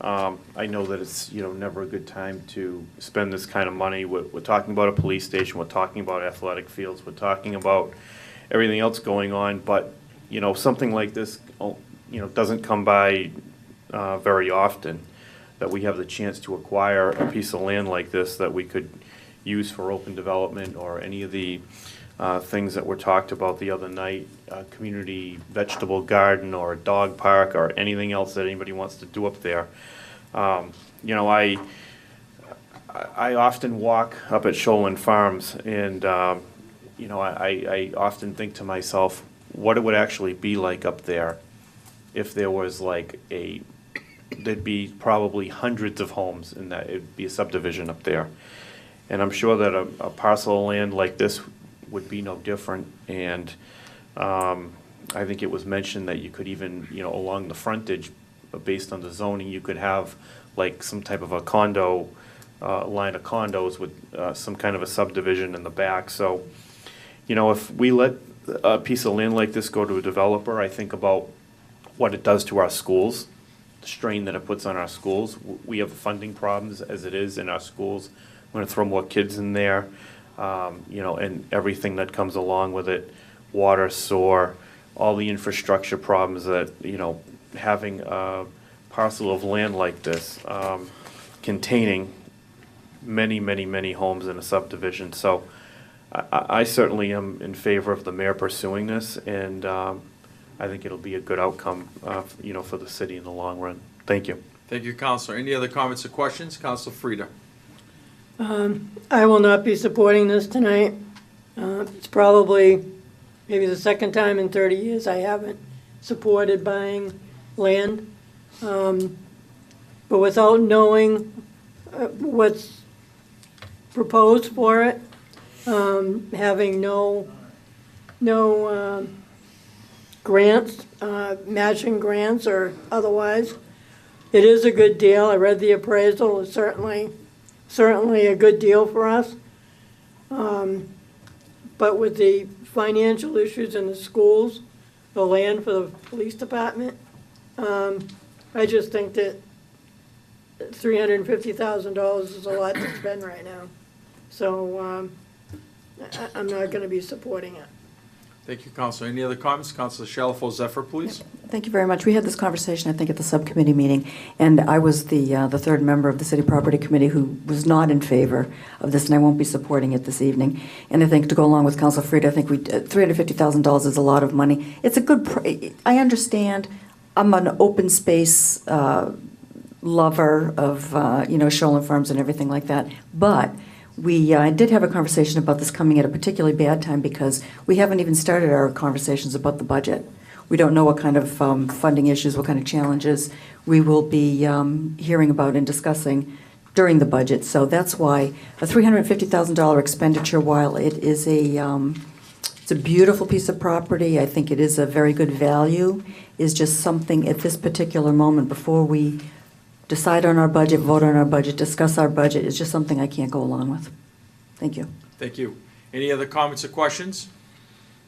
I know that it's, never a good time to spend this kind of money. We're talking about a police station, we're talking about athletic fields, we're talking about everything else going on, but, something like this, doesn't come by very often, that we have the chance to acquire a piece of land like this that we could use for open development or any of the things that were talked about the other night, a community vegetable garden or a dog park or anything else that anybody wants to do up there. I often walk up at Shoalin Farms and, I often think to myself what it would actually be like up there if there was there'd be probably hundreds of homes in that, it'd be a subdivision up there. And I'm sure that a parcel of land like this would be no different. And I think it was mentioned that you could even, along the frontage, based on the zoning, you could have like some type of a condo, line of condos with some kind of a subdivision in the back. So, if we let a piece of land like this go to a developer, I think about what it does to our schools, the strain that it puts on our schools. We have funding problems as it is in our schools. We're going to throw more kids in there, and everything that comes along with it, water, sewer, all the infrastructure problems that, having a parcel of land like this, containing many, many, many homes in a subdivision. So I certainly am in favor of the mayor pursuing this, and I think it'll be a good outcome, for the city in the long run. Thank you. Thank you, Councilor. Any other comments or questions? Councilor Frida. I will not be supporting this tonight. It's probably maybe the second time in 30 years I haven't supported buying land. But without knowing what's proposed for it, having no grants, matching grants or otherwise, it is a good deal. I read the appraisal. It's certainly a good deal for us. But but with the financial issues in the schools, the land for the police department, I just think that $350,000 is a lot to spend right now. So, I'm not gonna be supporting it. Thank you, Counselor. Any other comments? Counselor Shalfo Zephyr, please. Thank you very much. We had this conversation, I think, at the subcommittee meeting, and I was the third member of the City Property Committee who was not in favor of this, and I won't be supporting it this evening. And I think to go along with Council Frieda, I think $350,000 is a lot of money. It's a good, I understand, I'm an open space lover of, Shoreland Farms and everything like that, but we did have a conversation about this coming at a particularly bad time because we haven't even started our conversations about the budget. We don't know what kind of funding issues, what kind of challenges we will be hearing about and discussing during the budget. So that's why a $350,000 expenditure, while it is it's a beautiful piece of property, I think it is a very good value, is just something at this particular moment before we decide on our budget, vote on our budget, discuss our budget, is just something I can't go along with. Thank you. Thank you. Any other comments or questions?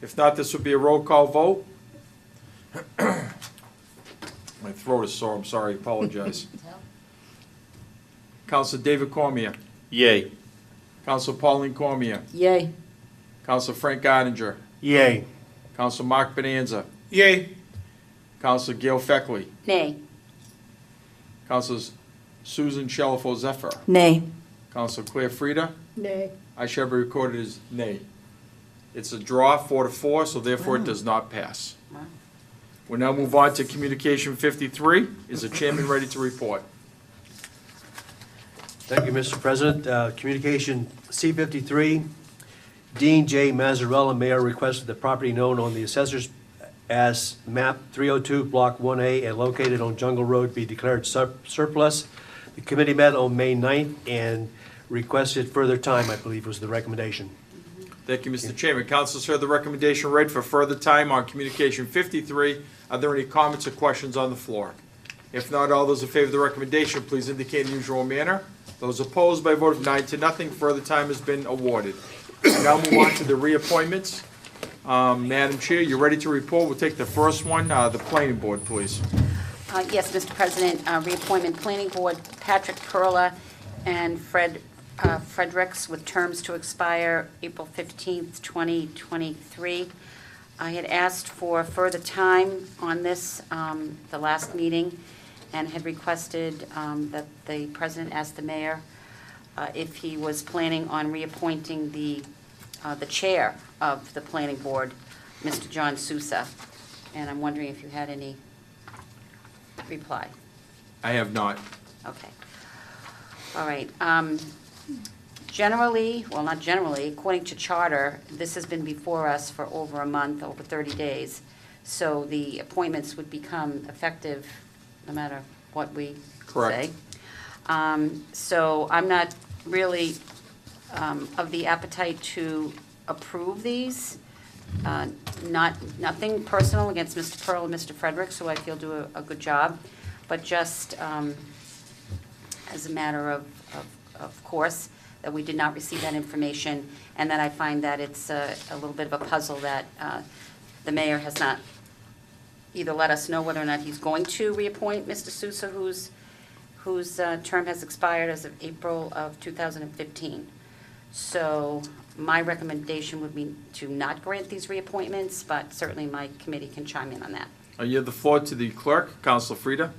If not, this would be a roll call vote. My throat is sore, I'm sorry, apologize. Counselor David Cormier. Yay. Counselor Pauline Cormier. Yay. Counselor Frank Gottinger. Yay. Counselor Mark Bonanza. Yay. Counselor Gail Feckley. Nay. Counselor Susan Shalfo Zephyr. Nay. Counselor Claire Frieda. Nay. I shall be recorded as nay. It's a draw, 4-4, so therefore it does not pass. Wow. We'll now move on to Communication 53. Is the chairman ready to report? Thank you, Mr. President. Communication C-53, Dean J. Mazzarella, Mayor, requested the property known on the assessors as map 302, block 1A, and located on Jungle Road be declared surplus. The committee met on May 9th and requested further time, I believe was the recommendation. Thank you, Mr. Chairman. Councilors heard the recommendation read for further time on Communication 53. Are there any comments or questions on the floor? If not, all those in favor of the recommendation, please indicate in the usual manner. Those opposed by a vote of 9-0, further time has been awarded. Now move on to the reappointments. Madam Chair, you're ready to report. We'll take the first one, the planning board, please. Yes, Mr. President, reappointment Planning Board, Patrick Perla and Fredericks with terms to expire April 15th, 2023. I had asked for further time on this, the last meeting, and had requested that the president ask the mayor if he was planning on reappointing the chair of the planning board, Mr. John Sousa. And I'm wondering if you had any reply. I have not. Okay. All right. Generally, well, not generally, according to charter, this has been before us for over a month, over 30 days. So the appointments would become effective no matter what we say. Correct. So I'm not really of the appetite to approve these. Nothing personal against Mr. Pearl and Mr. Fredericks, who I feel do a good job, but just as a matter of course, that we did not receive that information, and that I find that it's a little bit of a puzzle that the mayor has not either let us know whether or not he's going to reappoint Mr. Sousa, whose term has expired as of April of 2015. So my recommendation would be to not grant these reappointments, but certainly my committee can chime in on that. I yield the floor to the clerk, Councilor Frieda.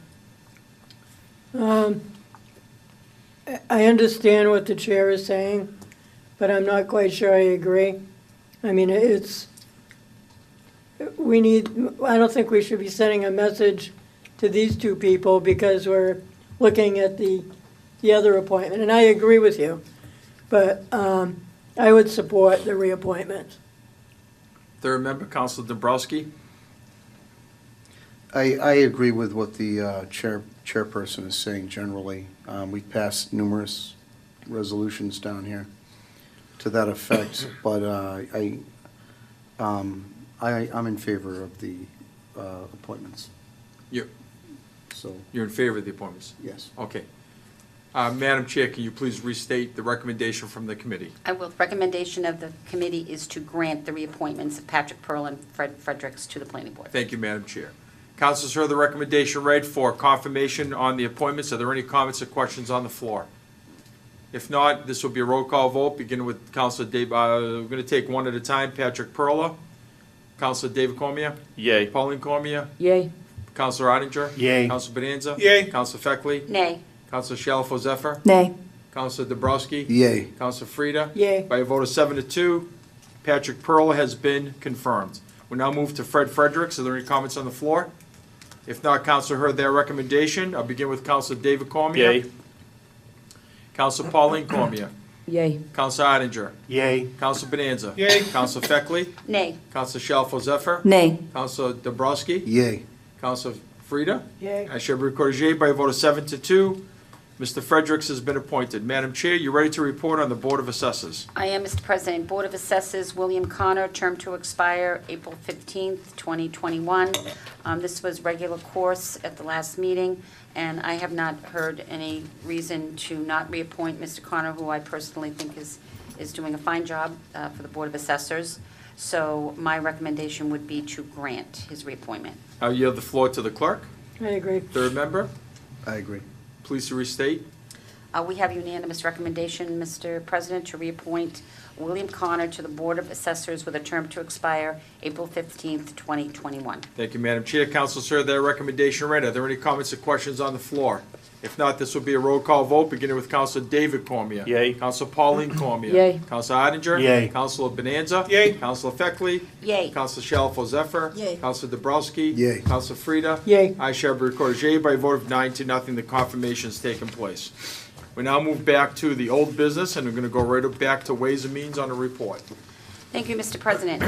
I understand what the chair is saying, but I'm not quite sure I agree. I mean, I don't think we should be sending a message to these two people because we're looking at the other appointment, and I agree with you, but I would support the reappointment. Third member, Councilor Dombrowski. I agree with what the chairperson is saying generally. We've passed numerous resolutions down here to that effect, but I'm in favor of the appointments. You're So, in favor of the appointments? yes. Okay. Madam Chair, can you please restate the recommendation from the committee? I will. The recommendation of the committee is to grant the reappointments of Patrick Pearl and Fred Fredericks to the planning board. Thank you, Madam Chair. Councilors heard the recommendation read for confirmation on the appointments. Are there any comments or questions on the floor? If not, this will be a roll call vote, beginning with Councilor Dave, we're going to take one at a time. Patrick Perla, Councilor David Cormier, Yay. Pauline Cormier, Yay. Councilor Odenger. Yay. Councilor Bonanza. Yay. Councilor Feckley. Nay. Councilor Shalfo Zephyr. Nay. Councilor Dabrowski. Yay. Councilor Frida. Yay. By a vote of 7-2, Patrick Perla has been confirmed. We now move to Fred Fredericks. Are there any comments on the floor? If not, Councilor heard their recommendation. I'll begin with Councilor David Cormier. Yay. Councilor Pauline Cormier. Yay. Councilor Odenger. Yay. Councilor Bonanza. Yay. Councilor Feckley. Nay. Councilor Shalfo Zephyr. Nay. Councilor Dabrowski. Yay. Councilor Frida. Yay. I shall record as yea by a vote of 7-2. Mr. Fredericks has been appointed. Madam Chair, you ready to report on the Board of Assessors? I am, Mr. President. Board of Assessors, William Connor, term to expire April 15th, 2021. This was regular course at the last meeting, and I have not heard any reason to not reappoint Mr. Connor, who I personally think is doing a fine job for the Board of Assessors. So my recommendation would be to grant his reappointment. I'll yield the floor to the clerk. I agree. Third member, I agree. please to restate. We have unanimous recommendation, Mr. President, to reappoint William Connor to the Board of Assessors with a term to expire April 15th, 2021. Thank you, Madam Chair. Councilors heard their recommendation read. Are there any comments or questions on the floor? If not, this will be a roll call vote, beginning with Councilor David Cormier. Yay. Councilor Pauline Cormier. Yay. Councilor Odenger. Yay. Councilor Bonanza. Yay. Councilor Feckley. Yay. Councilor Shalfo Zephyr. Yay. Councilor Dabrowski. Yay. Councilor Frida. Yay. I shall be recorded as yea by a vote of 9-0. The confirmation has taken place. We now move back to the old business, and we're going to go right back to Ways and Means on a report. Thank you, Mr. President.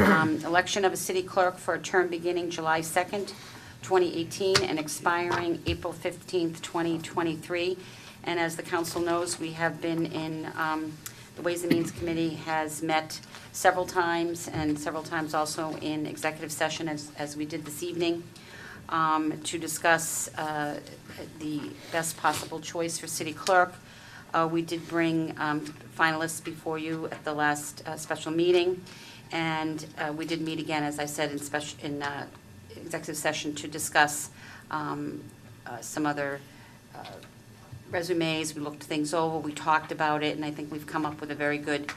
Election of a city clerk for a term beginning July 2nd, 2018, and expiring April 15th, 2023. And as the council knows, we have been in, the Ways and Means Committee has met several times, and several times also in executive session, as we did this evening, to discuss the best possible choice for city clerk. We did bring finalists before you at the last special meeting, and we did meet again, as I said, in executive session to discuss some other resumes. We looked things over, we talked about it, and I think we've come up with a very good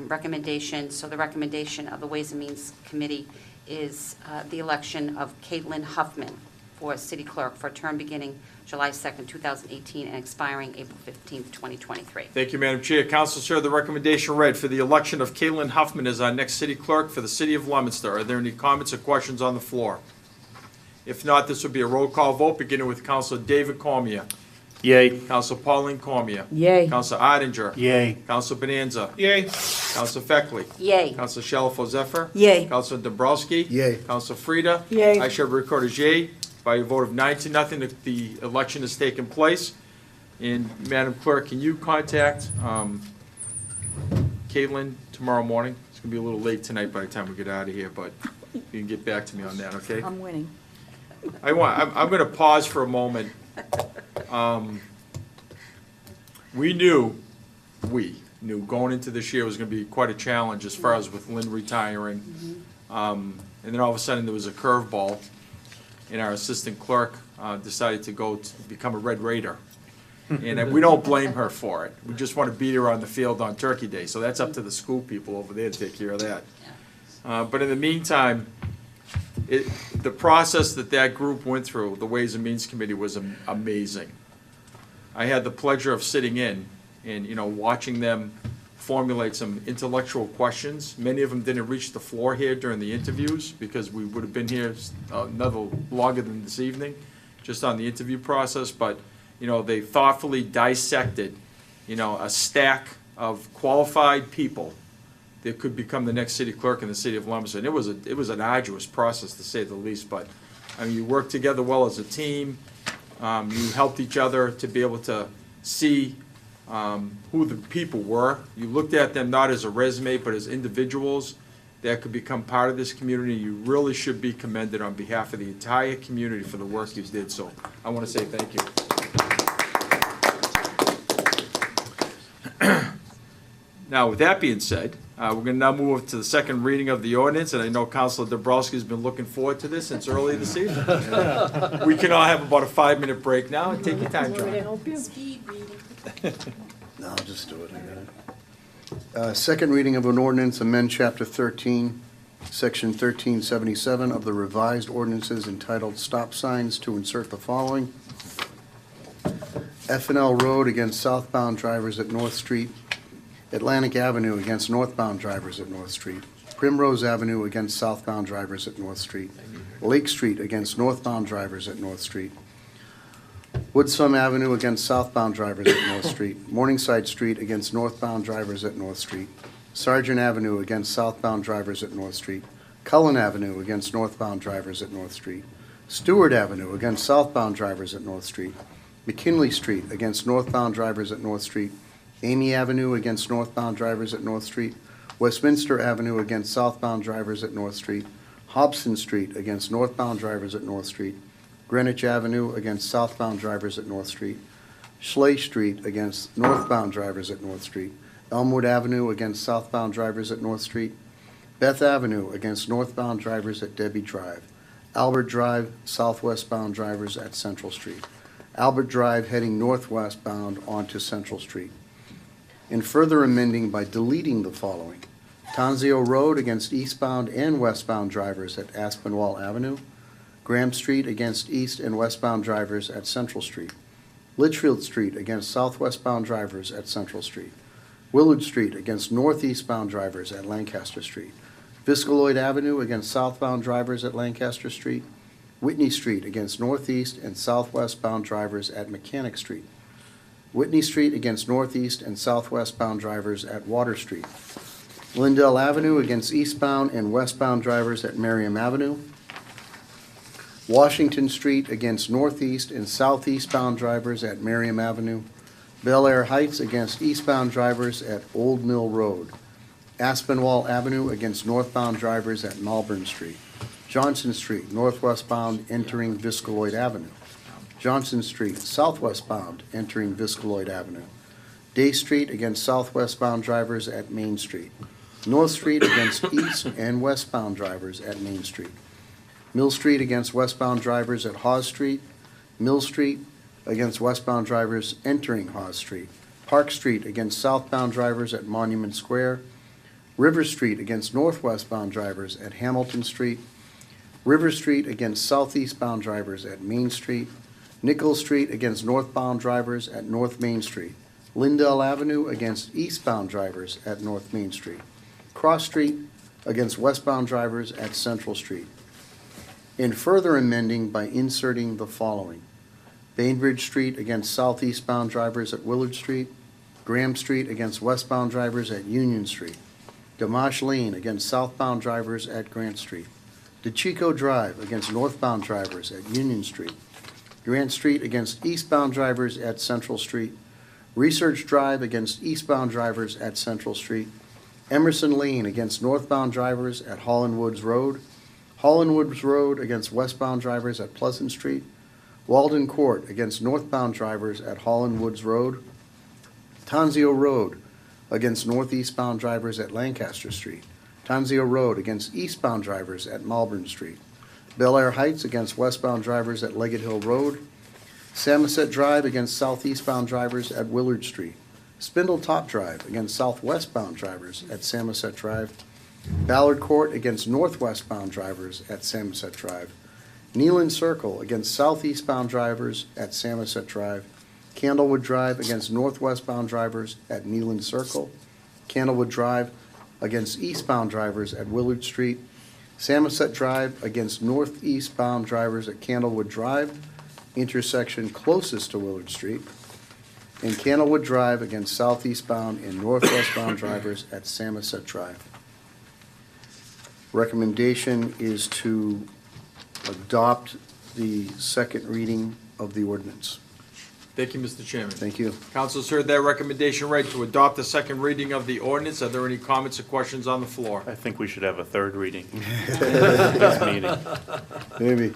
recommendation. So the recommendation of the Ways and Means Committee is the election of Caitlin Huffman for city clerk for a term beginning July 2nd, 2018, and expiring April 15th, 2023. Thank you, Madam Chair. Councilors heard the recommendation read for the election of Caitlin Huffman as our next city clerk for the city of Leominster. Are there any comments or questions on the floor? If not, this will be a roll call vote, beginning with Councilor David Cormier. Yay. Councilor Pauline Cormier. Yay. Councilor Odenger. Yay. Councilor Bonanza. Yay. Councilor Feckley. Yay. Councilor Shalfo Zephyr. Yay. Councilor Dabrowski. Yay. Councilor Frida. Yay. I shall record as yea. By a vote of 9-0, the election has taken place. And Madam Clerk, can you contact Caitlin tomorrow morning? It's going to be a little late tonight by the time we get out of here, but you can get back to me on that, okay? I'm winning. I'm going to pause for a moment. We knew going into this year was going to be quite a challenge as far as with Lynn retiring. And then all of a sudden, there was a curveball, and our assistant clerk decided to go to become a Red Raider. And we don't blame her for it. We just want to beat her on the field on Turkey Day. So that's up to the school people over there to take care of that. But in the meantime, the process that group went through, the Ways and Means Committee, was amazing. I had the pleasure of sitting in and, watching them formulate some intellectual questions. Many of them didn't reach the floor here during the interviews because we would have been here another longer than this evening, just on the interview process. But, they thoughtfully dissected, a stack of qualified people that could become the next city clerk in the city of Leominster. And it was an arduous process, to say the least. But, you worked together well as a team. You helped each other to be able to see who the people were. You looked at them not as a resume, but as individuals that could become part of this community. You really should be commended on behalf of the entire community for the work you did. So I want to say thank you. Now, with that being said, we're going to now move to the second reading of the ordinance, and I know Councilor Dabrowski's been looking forwed to this since early this evening. We can all have about a 5-minute break now. Take your time, Want me to John. help you? No, I'll just do it, I got it. Second reading of an ordinance, amend Chapter 13, Section 1377 of the revised ordinances entitled Stop Signs to insert the following. F&L Road against southbound drivers at North Street. Atlantic Avenue against northbound drivers at North Street. Primrose Avenue against southbound drivers at North Street. Lake Street against northbound drivers at North Street. Woodsum Avenue against southbound drivers at North Street. Morningside Street against northbound drivers at North Street. Sargent Avenue against southbound drivers at North Street. Cullen Avenue against northbound drivers at North Street. Stewart Avenue against southbound drivers at North Street. McKinley Street against northbound drivers at North Street. Amy Avenue against northbound drivers at North Street. Westminster Avenue against southbound drivers at North Street. Hobson Street against northbound drivers at North Street. Greenwich Avenue against southbound drivers at North Street. Schley Street against northbound drivers at North Street. Elmwood Avenue against southbound drivers at North Street. Beth Avenue against northbound drivers at Debbie Drive. Albert Drive, southwestbound drivers at Central Street. Albert Drive heading northwestbound onto Central Street. And further amending by deleting the following. Tanzio Road against eastbound and westbound drivers at Aspinwall Avenue. Graham Street against east and westbound drivers at Central Street. Litchfield Street against southwestbound drivers at Central Street. Willard Street against northeastbound drivers at Lancaster Street. Viscaloid Avenue against southbound drivers at Lancaster Street. Whitney Street against northeast and southwestbound drivers at Mechanic Street. Whitney Street against northeast and southwestbound drivers at Water Street. Lindell Avenue against eastbound and westbound drivers at Merriam Avenue. Washington Street against northeast and southeastbound drivers at Merriam Avenue. Bel Air Heights against eastbound drivers at Old Mill Road. Aspinwall Avenue against northbound drivers at Malvern Street. Johnson Street, northwestbound entering Viscaloid Avenue. Johnson Street, southwestbound entering Viscaloid Avenue. Day Street against southwestbound drivers at Main Street. North Street against east and westbound drivers at Main Street. Mill Street against westbound drivers at Hawes Street. Mill Street against westbound drivers entering Hawes Street. Park Street against southbound drivers at Monument Square. River Street against northwestbound drivers at Hamilton Street. River Street against southeastbound drivers at Main Street. Nichols Street against northbound drivers at North Main Street. Lindell Avenue against eastbound drivers at North Main Street. Cross Street against westbound drivers at Central Street. And further amending by inserting the following. Bainbridge Street against southeastbound drivers at Willard Street. Graham Street against westbound drivers at Union Street. Gamache Lane against southbound drivers at Grant Street. DeChico Drive against northbound drivers at Union Street. Grant Street against eastbound drivers at Central Street. Research Drive against eastbound drivers at Central Street. Emerson Lane against northbound drivers at Holland Woods Road. Holland Woods Road against westbound drivers at Pleasant Street. Walden Court against northbound drivers at Holland Woods Road. Tanzio Road against northeastbound drivers at Lancaster Street. Tanzio Road against eastbound drivers at Malvern Street. Bel Air Heights against westbound drivers at Leggett Hill Road. Samoset Drive against southeastbound drivers at Willard Street. Spindle Top Drive against southwestbound drivers at Samoset Drive. Ballard Court against northwestbound drivers at Samoset Drive. Neelan Circle against southeastbound drivers at Samoset Drive. Candlewood Drive against northwestbound drivers at Neelan Circle. Candlewood Drive against eastbound drivers at Willard Street. Samoset Drive against northeastbound drivers at Candlewood Drive, intersection closest to Willard Street. And Candlewood Drive against southeastbound and northwestbound drivers at Samoset Drive. Recommendation is to adopt the second reading of the ordinance. Thank you, Mr. Chairman. Thank you. Council's heard that recommendation right to adopt the second reading of the ordinance. Are there any comments or questions on the floor? I think we should have a third reading. This meeting. Maybe.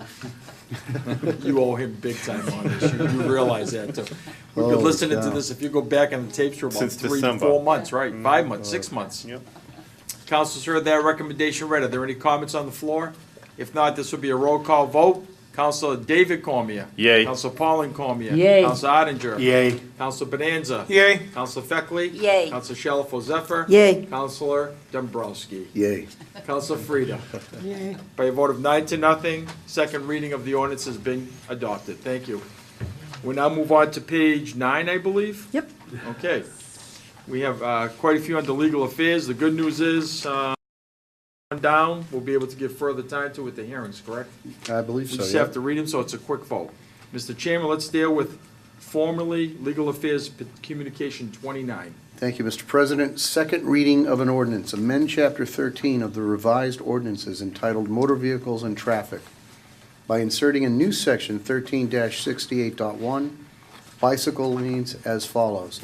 You owe him big time on this, you realize that, too. We've been Holy listening to cow. this, if you go back on the tapes for about Since 3 to December. 4 months, right? 5 months, 6 months. Yep. Councilors heard that recommendation read. Are there any comments on the floor? If not, this will be a roll call vote. Councilor David Cormier. Yay. Councilor Pauline Cormier. Yay. Councilor Odenger. Yay. Councilor Bonanza. Yay. Councilor Feckley. Yay. Councilor Shalfo Zephyr. Yay. Councilor Dombrowski. Yay. Councilor Frida. By a vote of 9-0, second reading of the ordinance has been adopted. Thank you. We now move on to page 9, I believe. Yep. Okay. We have quite a few under legal affairs. The good news is, down, we'll be able to give further time to with the hearings, correct? I believe We so, just yeah. have to read them, so it's a quick vote. Mr. Chairman, let's deal with formerly Legal Affairs Communication 29. Thank you, Mr. President. Second reading of an ordinance, amend Chapter 13 of the revised ordinances entitled Motor Vehicles and Traffic by inserting a new section 13-68.1, bicycle lanes as follows.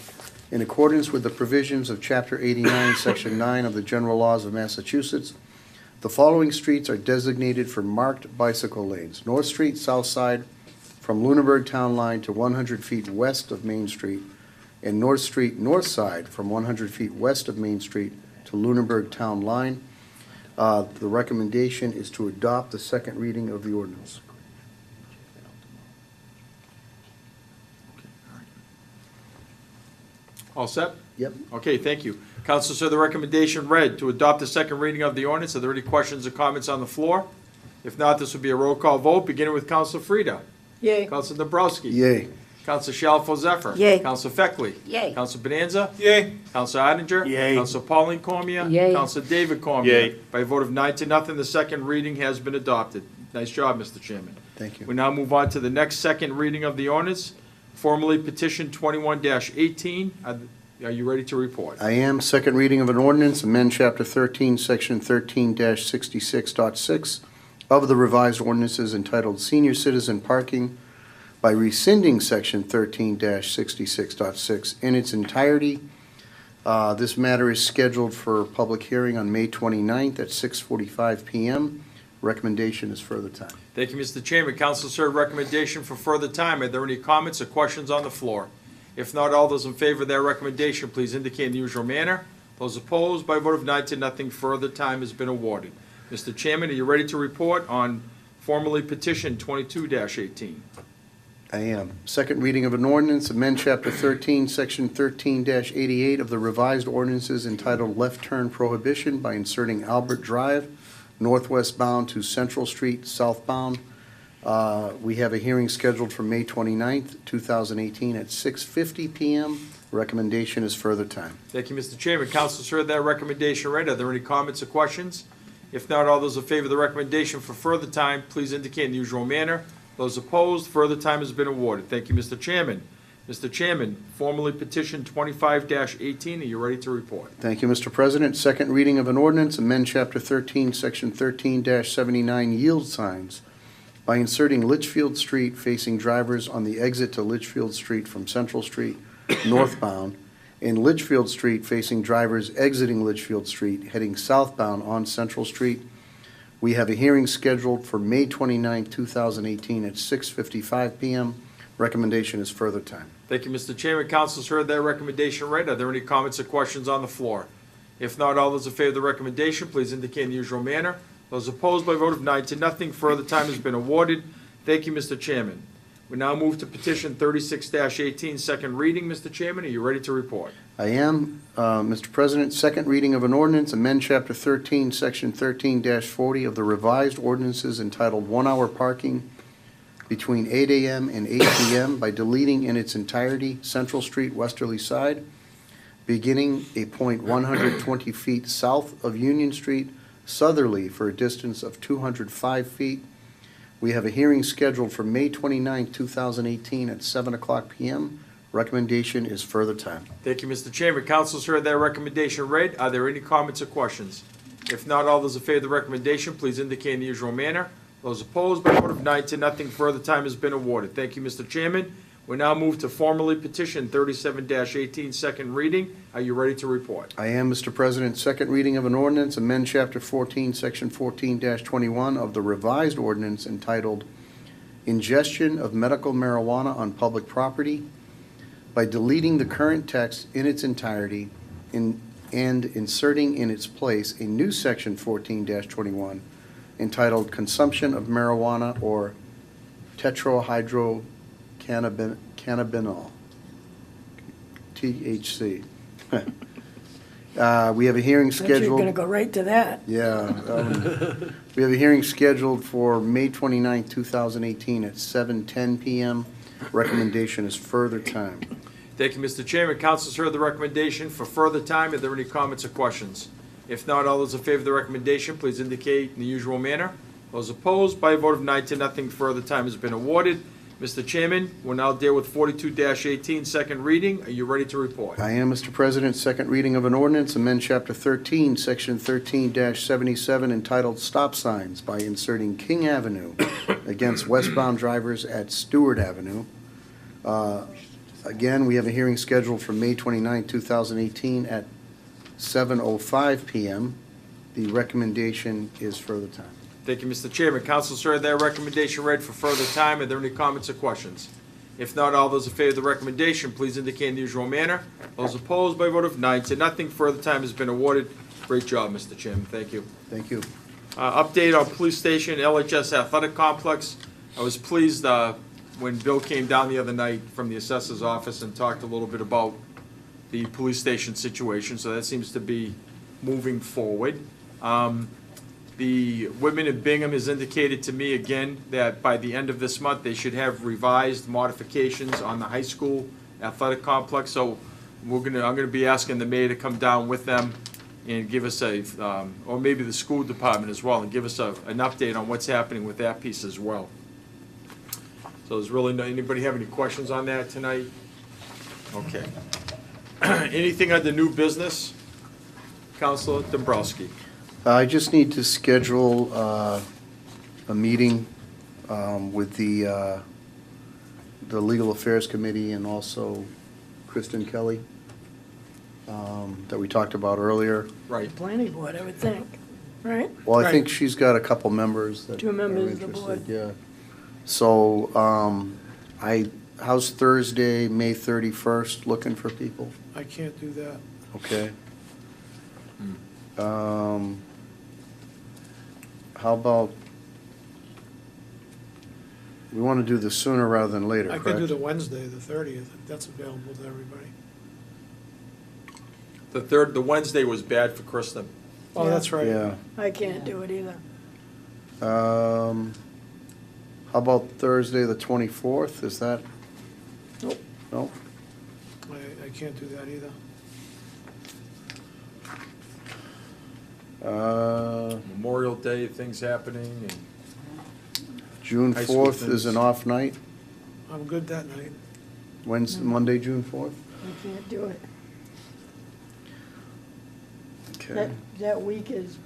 In accordance with the provisions of Chapter 89, Section 9 of the General Laws of Massachusetts, the following streets are designated for marked bicycle lanes. North Street, South Side, from Lunenburg Town Line to 100 feet west of Main Street, and North Street, North Side, from 100 feet west of Main Street to Lunenburg Town Line. The recommendation is to adopt the second reading of the ordinance. All set? Yep. Okay, thank you. Councilors, heard the recommendation read to adopt the second reading of the ordinance. Are there any questions or comments on the floor? If not, this will be a roll call vote, beginning with Councilor Frida. Yay. Councilor Dombrowski. Yay. Councilor Shalfo Zephyr. Yay. Councilor Feckley. Yay. Councilor Bonanza. Yay. Councilor Odenger. Yay. Councilor Pauline Cormier. Yay. Councilor David Cormier. Yay. By a vote of 9-0, the second reading has been adopted. Nice job, Mr. Chairman. Thank We you. now move on to the next second reading of the ordinance, formally petition 21-18. Are you ready to report? I am. Second reading of an ordinance, amend Chapter 13, Section 13-66.6 of the revised ordinances entitled Senior Citizen Parking by rescinding Section 13-66.6 in its entirety. This matter is scheduled for public hearing on May 29th at 6:45 PM. Recommendation is further time. Thank you, Mr. Chairman. Councilors heard recommendation for further time. Are there any comments or questions on the floor? If not, all those in favor of that recommendation, please indicate in the usual manner. Those opposed, by a vote of 9-0, further time has been awarded. Mr. Chairman, are you ready to report on formally petition 22-18? I am. Second reading of an ordinance, amend Chapter 13, Section 13-88 of the revised ordinances entitled Left Turn Prohibition by inserting Albert Drive, northwest bound to Central Street, southbound. We have a hearing scheduled for May 29th, 2018 at 6:50 PM. Recommendation is further time. Thank you, Mr. Chairman. Councilors heard that recommendation read. Are there any comments or questions? If not, all those in favor of the recommendation for further time, please indicate in the usual manner. Those opposed, further time has been awarded. Thank you, Mr. Chairman. Mr. Chairman, formally petition 25-18. Are you ready to report? Thank you, Mr. President. Second reading of an ordinance, amend Chapter 13, Section 13-79 yield signs by inserting Litchfield Street facing drivers on the exit to Litchfield Street from Central Street northbound, and Litchfield Street facing drivers exiting Litchfield Street heading southbound on Central Street. We have a hearing scheduled for May 29, 2018 at 6:55 PM. Recommendation is further time. Thank you, Mr. Chairman. Councilors heard that recommendation read. Are there any comments or questions on the floor? If not, all those in favor of the recommendation, please indicate in the usual manner. Those opposed, by a vote of 9-0, further time has been awarded. Thank you, Mr. Chairman. We now move to petition 36-18, second reading. Mr. Chairman, are you ready to report? I am, Mr. President. Second reading of an ordinance, amend Chapter 13, Section 13-40 of the revised ordinances entitled 1 Hour Parking between 8 a.m. and 8 p.m. by deleting in its entirety Central Street westerly side, beginning a point 120 feet south of Union Street southerly for a distance of 205 feet. We have a hearing scheduled for May 29, 2018 at 7:00 p.m. Recommendation is further time. Thank you, Mr. Chairman. Councilors heard that recommendation read. Are there any comments or questions? If not, all those in favor of the recommendation, please indicate in the usual manner. Those opposed, by a vote of 9-0, further time has been awarded. Thank you, Mr. Chairman. We now move to formally petition 37-18, second reading. Are you ready to report? I am, Mr. President. Second reading of an ordinance, amend Chapter 14, Section 14-21 of the revised ordinance entitled ingestion of medical marijuana on public property by deleting the current text in its entirety and inserting in its place a new section 14-21 entitled Consumption of Marijuana or Tetrahydrocannabinol, THC. We have a hearing But you're scheduled. gonna go right to that. Yeah. We have a hearing scheduled for May 29, 2018 at 7:10 PM. Recommendation is further time. Thank you, Mr. Chairman. Council's heard the recommendation for further time. Are there any comments or questions? If not, all those in favor of the recommendation, please indicate in the usual manner. Those opposed, by a vote of 9-0, further time has been awarded. Mr. Chairman, we'll now deal with 42-18, second reading. Are you ready to report? I am, Mr. President. Second reading of an ordinance, amend Chapter 13, Section 13-77, entitled Stop Signs by inserting King Avenue against westbound drivers at Stewart Avenue. Again, we have a hearing scheduled for May 29, 2018 at 7:05 PM. The recommendation is further time. Thank you, Mr. Chairman. Council's heard that recommendation read for further time. Are there any comments or questions? If not, all those in favor of the recommendation, please indicate in the usual manner. Those opposed, by a vote of 9-0, further time has been awarded. Great job, Mr. Chairman. Thank you. Thank you. Update on police station, LHS Athletic Complex. I was pleased when Bill came down the other night from the assessor's office and talked a little bit about the police station situation, so that seems to be moving forward. The women in Bingham has indicated to me again that by the end of this month, they should have revised modifications on the high school athletic complex. So I'm gonna be asking the mayor to come down with them and give us or maybe the school department as well, and give us an update on what's happening with that piece as well. So there's really anybody have any questions on that tonight? Okay. Anything under new business? Councilor Dombrowski. I just need to schedule a meeting with the Legal Affairs Committee and also Kristen Kelly that we talked about earlier. Right. Planning board, I would think, right? Well, I think Right. she's got a couple members that Two members are of the board. interested, yeah. So, how's Thursday, May 31st, looking for people? I can't do that. Okay. How about, we want to do this sooner rather than later, I correct? could do the Wednesday, the 30th, if that's available to everybody. The Wednesday was bad for Kristen. Oh, that's right. Yeah. I can't do it either. How about Thursday, the 24th, is that? Nope. No? I can't do that either. Memorial Day, things happening, and June High school 4th is things. an off night, I'm good that night. Wednesday, Monday, June 4th? I can't do it. Okay, That week is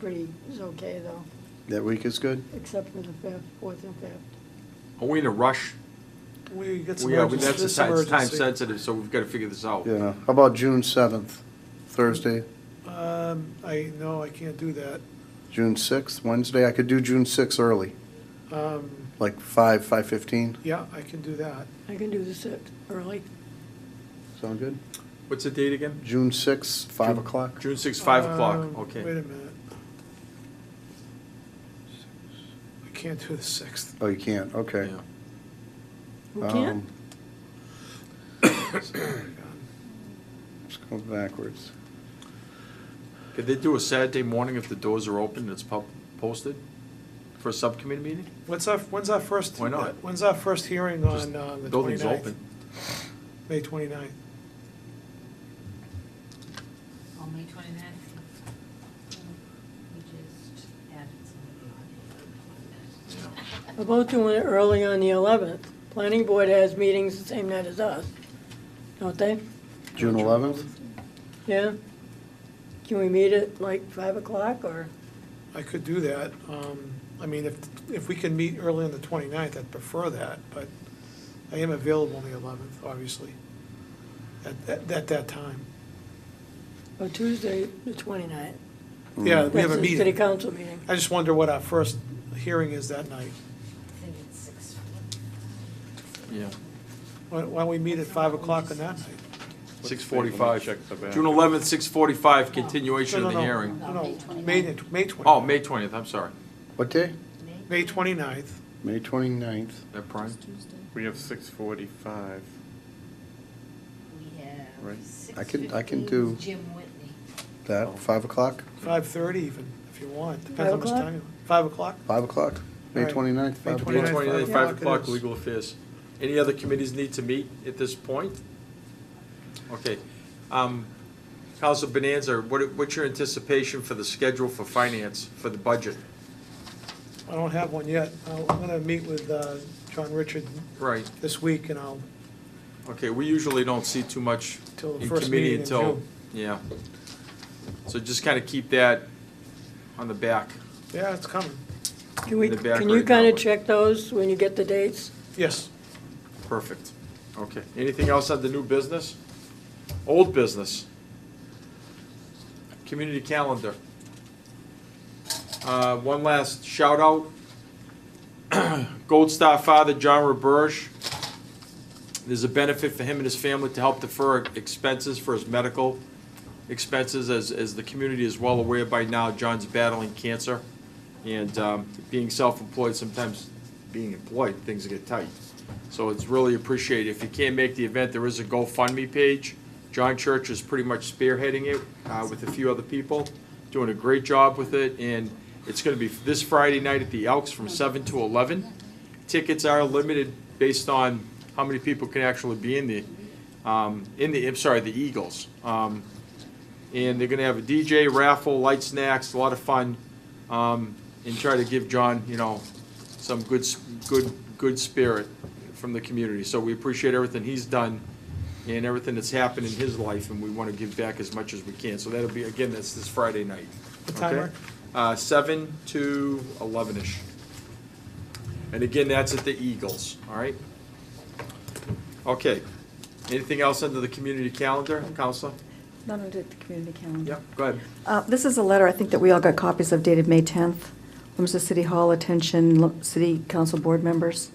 okay though, that week is good? except for the 5th, 4th and 5th. are we in a rush? We get some We are, urgency. that's there's some it's time urgency. sensitive, so we've got to figure this out. Yeah, how about June 7th, Thursday? No, I can't do that. June 6th, Wednesday, I could do June 6th early, like 5:15, Yeah, I can do that. I can do the 6th early. sound good? What's the date again? June 6th, 5 June- o'clock? June 6th, 5 o'clock, Wait okay. a minute. I can't do the 6th. Oh, you can't, okay. Yeah. Who can't? Let's go backwards. Could they do a Saturday morning if the doors are open and it's posted for a subcommittee meeting? When's our first? Why not? When's our first hearing Just on the 29th? Building's open. May 29th. On May 29th. We just added some. About doing it early on the 11th. Planning board has meetings the same night as us, don't they? June 11th? Yeah? Can we meet at like 5 o'clock or? I could do that. I mean, if we can meet early on the 29th, I'd prefer that, but I am available on the 11th, obviously, at that time. Or Tuesday, the 29th? Yeah, we have That's a the city meeting. council meeting. I just wonder what our first hearing is that night. I think it's 6. Yeah. Why don't we meet at 5 o'clock on that night? 6:45. Check the back. June 11th, 6:45, continuation of the hearing. No, May 20th. Oh, May 20th, I'm sorry. What day? May 29th. May 29th. That prime? We have 6:45. We have Right. I can 6:15 do- Jim Whitney. That, 5 o'clock? 5:30 even, if you want. Depends how much 5 time you want. 5 o'clock? 5 o'clock? May All right. 29th, May 5 May o'clock? 29th, 5 5 o'clock, it is. Legal Affairs. Any other committees need to meet at this point? Okay. Council Bonanza, what's your anticipation for the schedule for finance, for the budget? I don't have one yet. I'm gonna meet with John Richard Right, this week, and I'll, okay, we usually don't see too much till the in first committee meeting in until, June. yeah. So just kind of keep that on the back. Yeah, it's coming. Can we, In the back can you right kind now. of check those when you get the dates? Yes. Perfect. Okay. Anything else on the new business? Old business? Community calendar. One last shout out. Gold Star father John Roberge. There's a benefit for him and his family to help defer expenses for his medical expenses. As the community is well aware by now, John's battling cancer. And being self-employed, sometimes being employed, things get tight. So it's really appreciated. If you can't make the event, there is a GoFundMe page. John Church is pretty much spearheading it with a few other people, doing a great job with it. And it's going to be this Friday night at the Elks from 7 to 11. Tickets are limited based on how many people can actually be in the Eagles. And they're going to have a DJ, raffle, light snacks, a lot of fun, and try to give John, some good spirit from the community. So we appreciate everything he's done and everything that's happened in his life, and we want to give back as much as we can. So that'll be, again, that's this Friday night. What time, Okay? Mark? 7 to 11-ish. And again, that's at the Eagles, all right? Okay. Anything else under the community calendar, Counselor? Not under the community calendar. Yeah, go ahead. This is a letter, I think, that we all got copies of dated May 10th. From the City Hall, attention, City Council board members.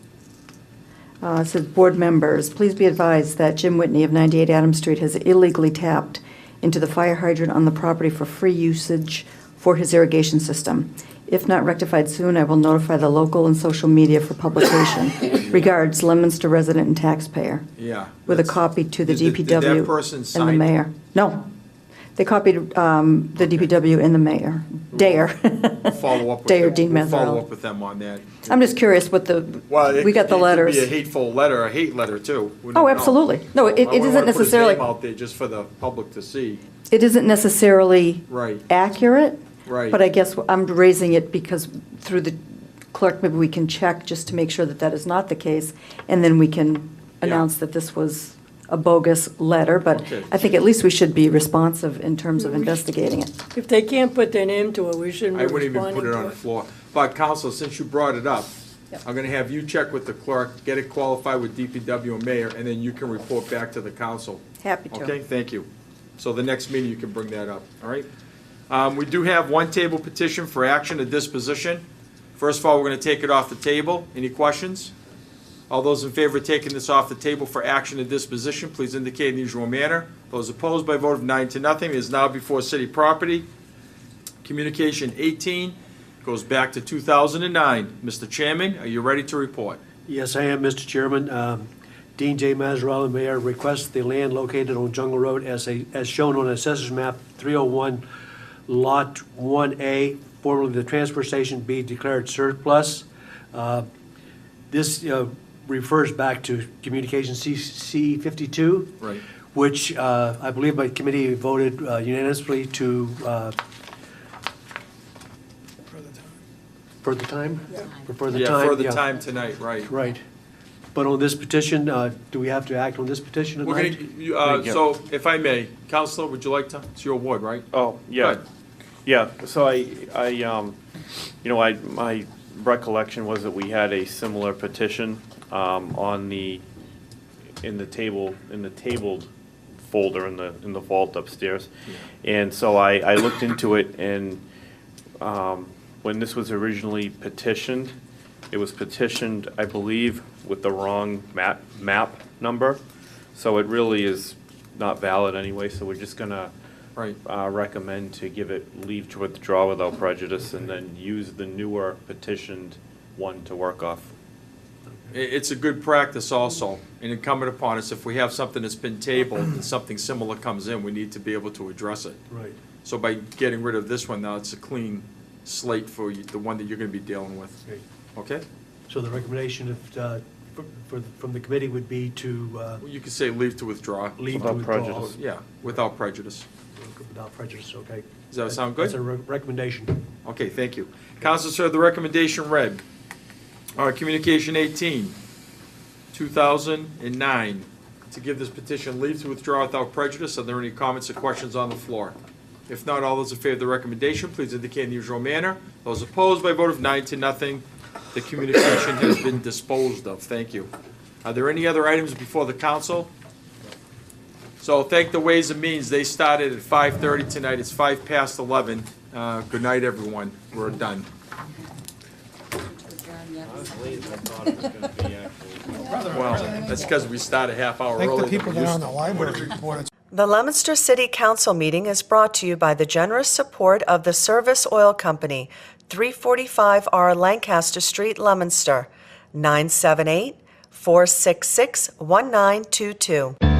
It says, "Board members, please be advised that Jim Whitney of 98 Adams Street has illegally tapped into the fire hydrant on the property for free usage for his irrigation system. If not rectified soon, I will notify the local and social media for publication. Regards, Leominster resident and taxpayer." Yeah. With a that's- copy to the Did that DPW person and the sign? mayor. No, they copied the DPW and the mayor, Dare. Follow up with Dare them. Dean We'll follow Mazzarella. up with them on that. I'm just curious what Well, we got the It letters. could be a hateful letter, a hate letter, too. We Oh, don't know. absolutely. No, it I wouldn't isn't wanna put his necessarily, name out there just for the public to see. it isn't necessarily Right, accurate, right. but I guess I'm raising it because through the clerk, maybe we can check just to make sure that that is not the case, and then we can Yeah. announce that this was a bogus letter, but Okay. I think at least we should be responsive in terms of investigating it. If they can't put their name to it, we shouldn't I be wouldn't even responding put it to on it. the floor. But Counsel, since you brought it up, Yep. I'm gonna have you check with the clerk, get it qualified with DPW and mayor, and then you can report back to the council. Happy to. Okay, thank you. So the next meeting, you can bring that up, all right? We do have one table petition for action and disposition. First of all, we're gonna take it off the table. Any questions? All those in favor of taking this off the table for action and disposition, please indicate in the usual manner. Those opposed by a vote of 9-0, it is now before city property. Communication 18 goes back to 2009. Mr. Chairman, are you ready to report? Yes, I am, Mr. Chairman. Dean J. Mazzarella, Mayor, requests the land located on Jungle Road as shown on Assessor's Map 301, Lot 1A, formerly the transfer station, be declared surplus. This refers back to Communication C 52. Right. Which I believe my committee voted unanimously to, for the time? For the Yeah, time? for the yeah. time tonight, right. Right. But on this petition, do we have to act on this petition We're tonight? gonna, so if I may, Counselor, would you like to? It's your ward, right? Oh, yeah. Good. Yeah, so my recollection was that we had a similar petition in the tabled folder in the vault upstairs. And so I looked into it, and when this was originally petitioned, it was petitioned, I believe, with the wrong map number. So it really is not valid anyway, so we're just gonna Right. recommend to give it leave to withdraw without prejudice and then use the newer petitioned one to work off. It's a good practice also, and incumbent upon us, if we have something that's been tabled and something similar comes in, we need to be able to address it. Right. So by getting rid of this one, now it's a clean slate for the one that you're gonna be dealing with. Okay. Okay? So the recommendation from the committee would be to Well, you could say leave to withdraw. leave to Without withdraw. prejudice. Yeah, without prejudice. Without prejudice, okay. Does that sound good? That's a recommendation. Okay, thank you. Council, sir, the recommendation read, Communication 18, 2009, to give this petition leave to withdraw without prejudice. Are there any comments or questions on the floor? If not, all those in favor of the recommendation, please indicate in the usual manner. Those opposed by a vote of 9-0, the communication has been disposed of. Thank you. Are there any other items before the council? So thank the Ways and Means. They started at 5:30 tonight. It's 11:05. Good night, everyone. We're done. Well, that's because we started a half hour Thank earlier the than people we down used on to. the library board. The Leominster City Council meeting is brought to you by the generous support of the Service Oil Company, 345R Lancaster Street, Leominster, 978-466-1922.